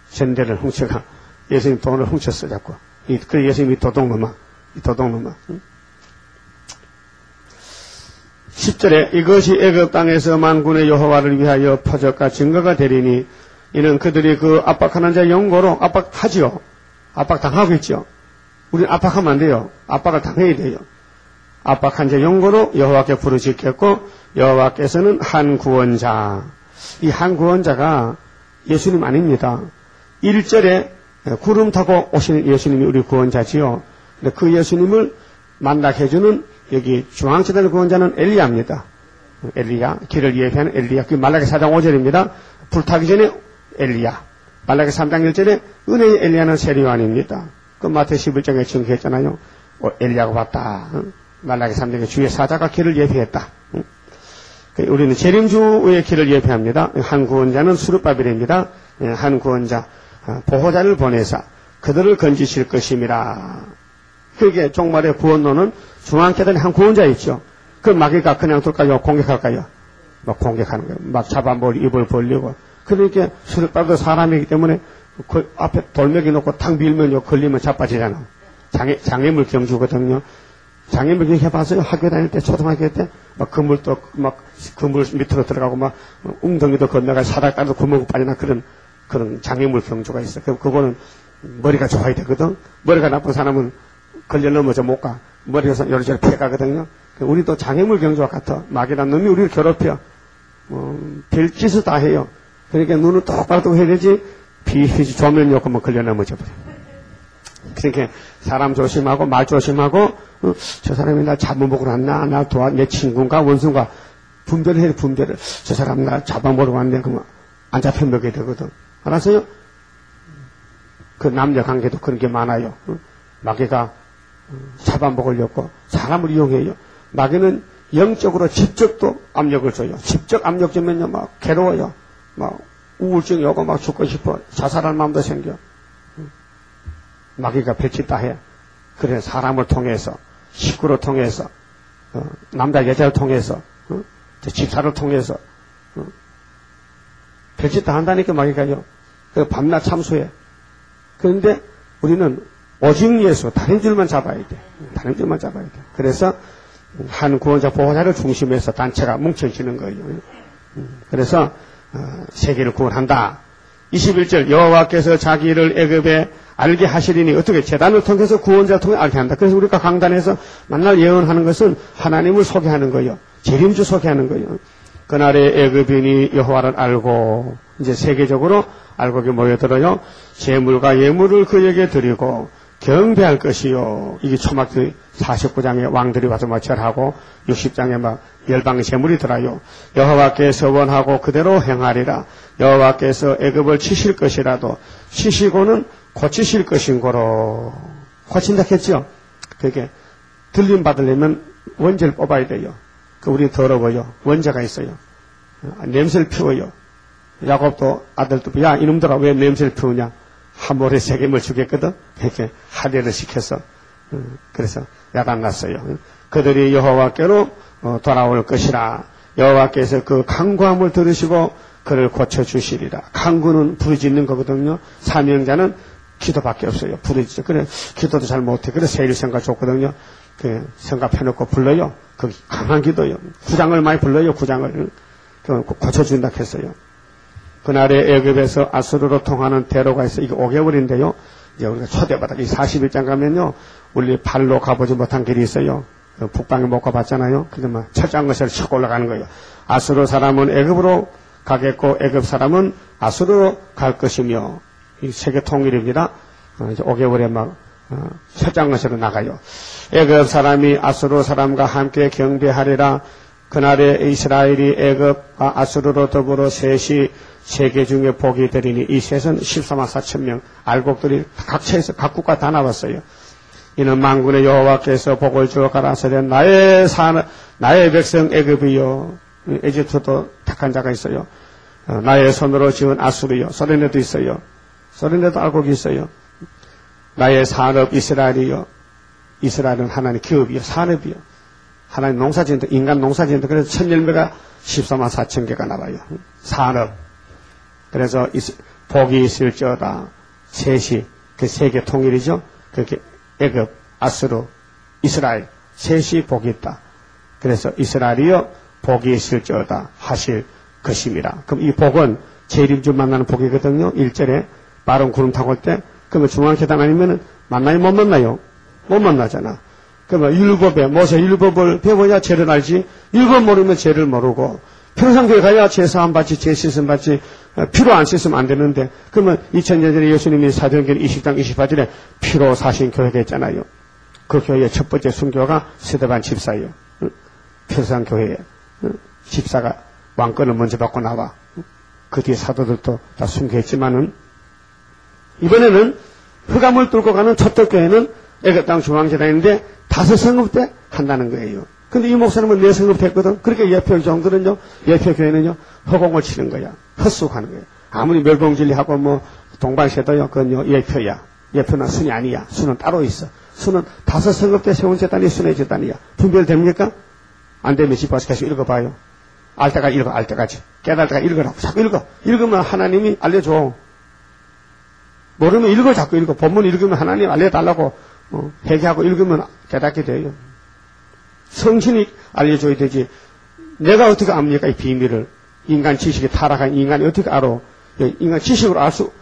전대를 훔쳐가. 예수님 돈을 훔쳤어 자꾸. 그 예수님이 도둑놈아. 이 도둑놈아. 10절에 이것이 애굽 땅에서 만군의 여호와를 위하여 표적과 증거가 되리니 이는 그들이 그 압박하는 자의 영고로 압박하지요. 압박당하고 있죠. 우리는 압박하면 안 돼요. 압박을 당해야 돼요. 압박한 자 영고로 여호와께 부르짖겠고 여호와께서는 한 구원자. 이 한 구원자가 예수님 아닙니다. 1절에 구름 타고 오시는 예수님이 우리 구원자지요. 근데 그 예수님을 만나게 해주는 여기 중앙재단의 구원자는 엘리야입니다. 엘리야, 길을 예비하는 엘리야. 그 말라기 4장 5절입니다. 불타기 전에 엘리야. 말라기 3장 1절에 은혜의 엘리야는 세리요한입니다. 그 마태 11장에 증거했잖아요. 엘리야가 왔다. 말라기 3장에 주의 사자가 길을 예비했다. 우리는 재림주의 길을 예비합니다. 한 구원자는 수르바벨입니다. 한 구원자, 보호자를 보내사 그들을 건지실 것임이라. 그게 종말의 구원론은 중앙재단에 한 구원자 있죠. 그 마귀가 그냥 둘까요? 공격할까요? 막 공격하는 거예요. 막 잡아머리 입을 벌리고. 그러니까 수르바벨도 사람이기 때문에 그 앞에 돌멩이 놓고 탕 밀면요 걸리면 자빠지잖아. 장애물 경주거든요. 장애물 경주 해봤어요? 학교 다닐 때 초등학교 때 막 그물 밑으로 들어가고 막 웅덩이도 건너가 사닥 따라서 구멍 빠지나 그런 그런 장애물 병조가 있어. 그거는 머리가 좋아야 되거든. 머리가 나쁜 사람은 걸려 넘어져 못 가. 머리에서 요리저리 피해가거든요. 우리도 장애물 병조와 같아. 마귀란 놈이 우리를 괴롭혀. 별짓을 다 해요. 그러니까 눈을 똑바로 뜨고 해야 되지, 비휘지 조면 욕고 뭐 걸려 넘어져 버려. 그러니까 사람 조심하고, 말 조심하고, 저 사람이 날 잡아먹으러 왔나? 나 내 친구인가? 원수인가? 분별을. 저 사람 날 잡아먹으러 왔네. 그러면 안 잡혀 먹게 되거든. 알았어요? 그 남녀 관계도 그런 게 많아요. 마귀가 잡아먹으려고 사람을 이용해요. 마귀는 영적으로 직접도 압력을 줘요. 직접 압력 주면요, 막 괴로워요. 막 우울증이 오고 막 죽고 싶어. 자살할 마음도 생겨. 마귀가 별짓 다 해. 그래, 사람을 통해서, 식구를 통해서, 남자 여자를 통해서, 집사를 통해서, 별짓 다 한다니까 마귀가요. 그 밤낮 참수해. 그런데 우리는 오직 예수, 다른 줄만 잡아야 돼. 다른 줄만 잡아야 돼. 그래서 한 구원자 보호자를 중심해서 단체가 뭉쳐지는 거예요. 그래서 세계를 구원한다. 21절 여호와께서 자기를 애굽에 알게 하시리니 어떻게 제단을 통해서 구원자를 통해 알게 한다. 그래서 우리가 강단에서 만날 예언하는 것은 하나님을 소개하는 거예요. 재림주 소개하는 거예요. 그날에 애굽인이 여호와를 알고 이제 세계적으로 알고 모여들어요. 재물과 예물을 그에게 드리고 경배할 것이요. 이게 초막들 49장에 왕들이 와서 막 절하고 60장에 막 열방의 재물이 들어요. 여호와께서 원하고 그대로 행하리라. 여호와께서 애굽을 치실 것이라도 치시고는 고치실 것인 거로. 고친다 했죠. 그게 들림 받으려면 원죄를 뽑아야 돼요. 우리 더러워요. 원죄가 있어요. 냄새를 피워요. 야곱도 아들도 야 이놈들아 왜 냄새를 피우냐. 하모레 세겜을 주겠거든. 이렇게 할례를 시켜서 그래서 야단났어요. 그들이 여호와께로 돌아올 것이라. 여호와께서 그 간구함을 들으시고 그를 고쳐주시리라. 간구는 부르짖는 거거든요. 사명자는 기도밖에 없어요. 부르짖죠. 그래 기도도 잘 못해. 그래 세일 생각 좋거든요. 생각해놓고 불러요. 그 강한 기도요. 구장을 많이 불러요. 구장을 고쳐준다 했어요. 그날에 애굽에서 아수르로 통하는 대로가 있어. 이게 5개월인데요. 이제 우리가 초대받아. 이 41장 가면요. 우리 발로 가보지 못한 길이 있어요. 북방에 못 가봤잖아요. 그래서 막 철장 것을 쳐 올라가는 거예요. 아수르 사람은 애굽으로 가겠고 애굽 사람은 아수르로 갈 것이며 이 세계 통일입니다. 이제 5개월에 막 철장 것으로 나가요. 애굽 사람이 아수르 사람과 함께 경배하리라. 그날에 이스라엘이 애굽과 아수르로 더불어 셋이 세계 중에 복이 되리니 이 셋은 14만 4천 명 알곡들이 각처에서 각 국가 다 나왔어요. 이는 만군의 여호와께서 복을 주어 가라사대 나의 백성 애굽이요. 에집트도 택한 자가 있어요. 나의 손으로 지은 아수르요. 소련에도 있어요. 소련에도 알곡이 있어요. 나의 산업 이스라엘이요. 이스라엘은 하나님 기업이요. 산업이요. 하나님 농사지는데, 인간 농사지는데, 그래서 천열매가 14만 4천 개가 나와요. 산업. 그래서 복이 있을지어다. 셋이, 그 세계 통일이죠. 그렇게 애굽, 아수르, 이스라엘, 셋이 복이 있다. 그래서 이스라엘이요, 복이 있을지어다 하실 것입니다. 그럼 이 복은 재림주 만나는 복이거든요. 1절에 빠른 구름 타고 올 때, 그러면 중앙계단 아니면은 만나요? 못 만나요? 못 만나잖아. 그러면 율법에, 모세 율법을 배워야 죄를 알지, 율법 모르면 죄를 모르고, 평상교회 가야 죄 사함 받지, 죄 씻음 받지, 피로 안 씻으면 안 되는데, 그러면 2000년 전에 예수님이 사도행전 20장 28절에 피로 사신 교회가 있잖아요. 그 교회의 첫 번째 순교가 스데반 집사예요. 평상교회에. 집사가 왕권을 먼저 받고 나와. 그 뒤에 사도들도 다 순교했지만은, 이번에는 흑암을 뚫고 가는 첫떡교회는 애굽 땅 중앙재단인데 5 성읍 때 한다는 거예요. 근데 이 목사님은 4 성읍 때 했거든. 그러니까 예표 정도는요, 예표교회는요, 허공을 치는 거야. 헛수하는 거야. 아무리 멸봉진리하고 뭐, 동방세도요, 그건요, 예표야. 예표는 순이 아니야. 순은 따로 있어. 순은 5 성읍 때 세운 재단이 순의 재단이야. 분별됩니까? 안 되면 집 와서 계속 읽어봐요. 알 때까지 읽어, 알 때까지. 깨달을 때까지 읽으라고. 자꾸 읽어. 읽으면 하나님이 알려줘. 모르면 읽어, 자꾸 읽어. 본문 읽으면 하나님 알려달라고, 회개하고 읽으면 깨닫게 돼요. 성신이 알려줘야 되지. 내가 어떻게 압니까? 이 비밀을. 인간 지식이 타락한 인간이 어떻게 알아? 인간 지식으로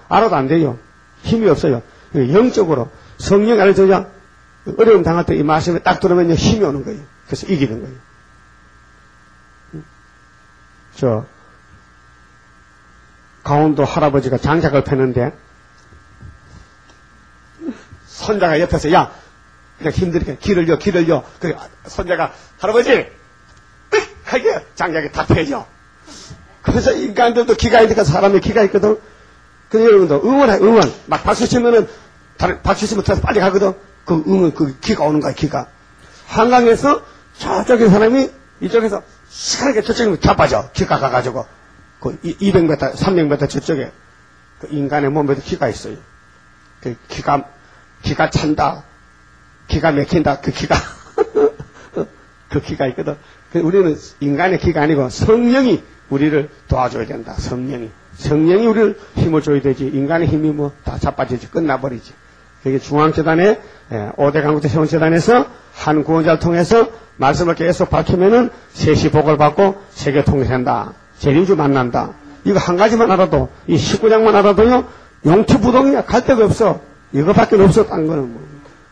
알아도 안 돼요. 힘이 없어요. 영적으로 성령 알려줘야 어려움 당할 때 이 말씀에 딱 들으면 힘이 오는 거예요. 그래서 이기는 거예요. 강원도 할아버지가 장작을 패는데 손자가 옆에서 야 그냥 힘들게 길을 여 그 손자가 할아버지 하게 장작이 다 패죠. 그래서 인간들도 기가 있으니까 사람의 기가 있거든. 그래서 여러분도 응원 막 박수 치면은 박수 치면 더 빨리 가거든. 그 응원 그 기가 오는 거야. 기가 한강에서 저쪽에 사람이 이쪽에서 시간하게 저쪽에 자빠져. 기가 가가지고 그 200m 300m 저쪽에 그 인간의 몸에도 기가 있어요. 그 기가 찬다, 기가 막힌다, 그 기가, 그 기가 있거든. 우리는 인간의 기가 아니고 성령이 우리를 도와줘야 된다. 성령이 우리를 힘을 줘야 되지. 인간의 힘이 뭐 다 자빠지지, 끝나버리지. 그게 중앙재단에, 5대 강국대 세운재단에서 한 구원자를 통해서 말씀을 계속 밝히면은 셋이 복을 받고 세계 통일한다. 재림주 만난다. 이거 한 가지만 알아도, 이 19장만 알아도요, 용투부동이야. 갈 데가 없어. 이거밖에 없어. 딴 거는 뭐.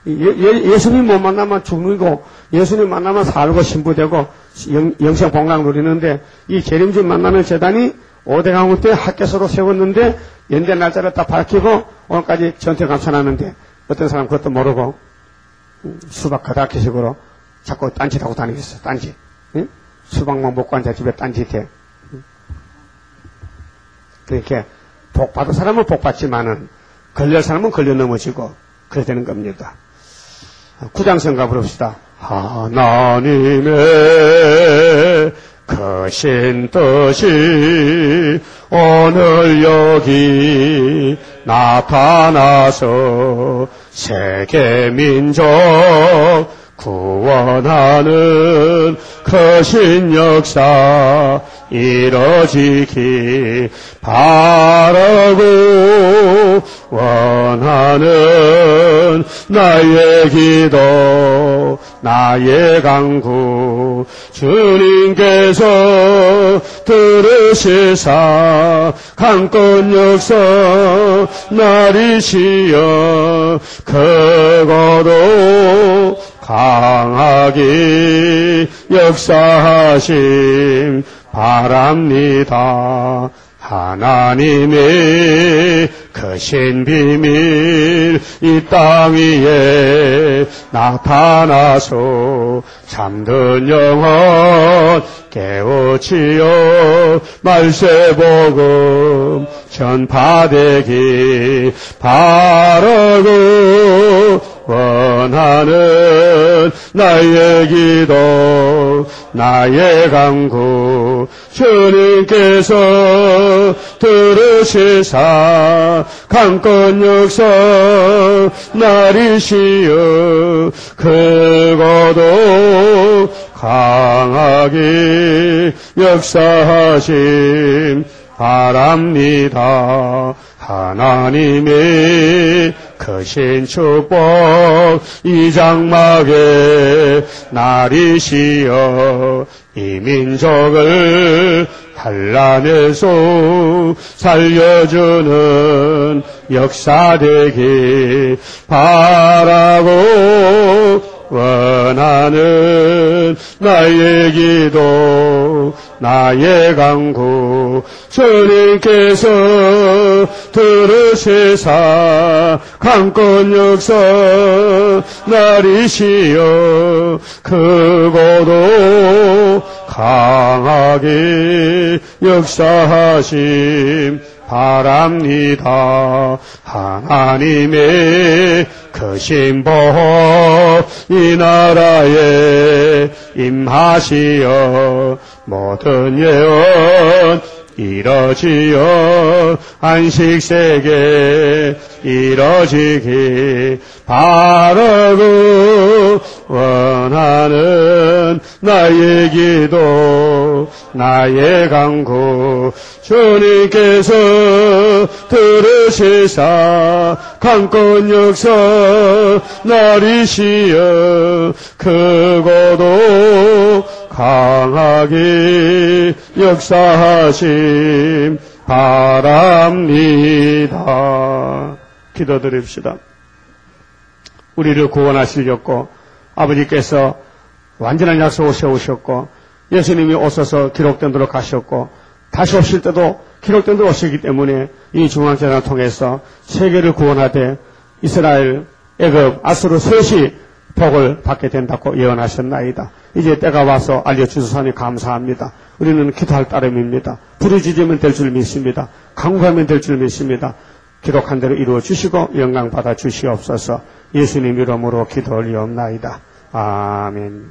예수님 못 만나면 죽는고, 예수님 만나면 살고 신부되고, 영생 봉강 누리는데, 이 재림주 만나는 재단이 5대 강국 때 학교서로 세웠는데, 연대 날짜를 딱 밝히고, 오늘까지 전체 감사하는데, 어떤 사람 그것도 모르고, 수박 거다키식으로 자꾸 딴짓하고 다니겠어. 딴짓. 응? 수박만 먹고 앉아 집에 딴짓해. 그렇게, 복 받은 사람은 복 받지만은, 걸릴 사람은 걸려 넘어지고, 그래야 되는 겁니다. 9장 성가 부릅시다. 하나님의 크신 뜻이 오늘 여기 나타나서 세계 민족 구원하는 크신 역사 이뤄지기 바라고 원하는 나의 기도 나의 간구 주님께서 들으시사 강권 역사 나리시여 크고도 강하게 역사하심 바랍니다. 하나님의 크신 비밀 이 땅 위에 나타나서 잠든 영혼 깨우치어 말세복음 전파되기 바라고 원하는 나의 기도 나의 간구 주님께서 들으시사 강권 역사 나리시여 크고도 강하게 역사하심 바랍니다. 하나님의 크신 축복 이 장막에 나리시어 이 민족을 한란에서 살려주는 역사되기 바라고 원하는 나의 기도 나의 간구 주님께서 들으시사 강권 역사 나리시여 크고도 강하게 역사하심 바랍니다. 하나님의 크신 복 이 나라에 임하시어 모든 예언 이뤄지어 안식세계 이뤄지기 바라고 원하는 나의 기도 나의 간구 주님께서 들으시사 강권 역사 나리시어 크고도 강하게 역사하심 바랍니다. 기도드립시다. 우리를 구원하시려고 아버지께서 완전한 약속을 세우셨고 예수님이 오셔서 기록된 대로 가셨고 다시 오실 때도 기록된 대로 오시기 때문에 이 중앙재단을 통해서 세계를 구원하되 이스라엘, 애굽, 아수르 셋이 복을 받게 된다고 예언하셨나이다. 이제 때가 와서 알려주셔서 감사합니다. 우리는 기도할 따름입니다. 부르짖으면 될 줄 믿습니다. 간구하면 될 줄 믿습니다. 기록한 대로 이루어 주시고 영광 받아 주시옵소서. 예수님 이름으로 기도 올리옵나이다. 아멘.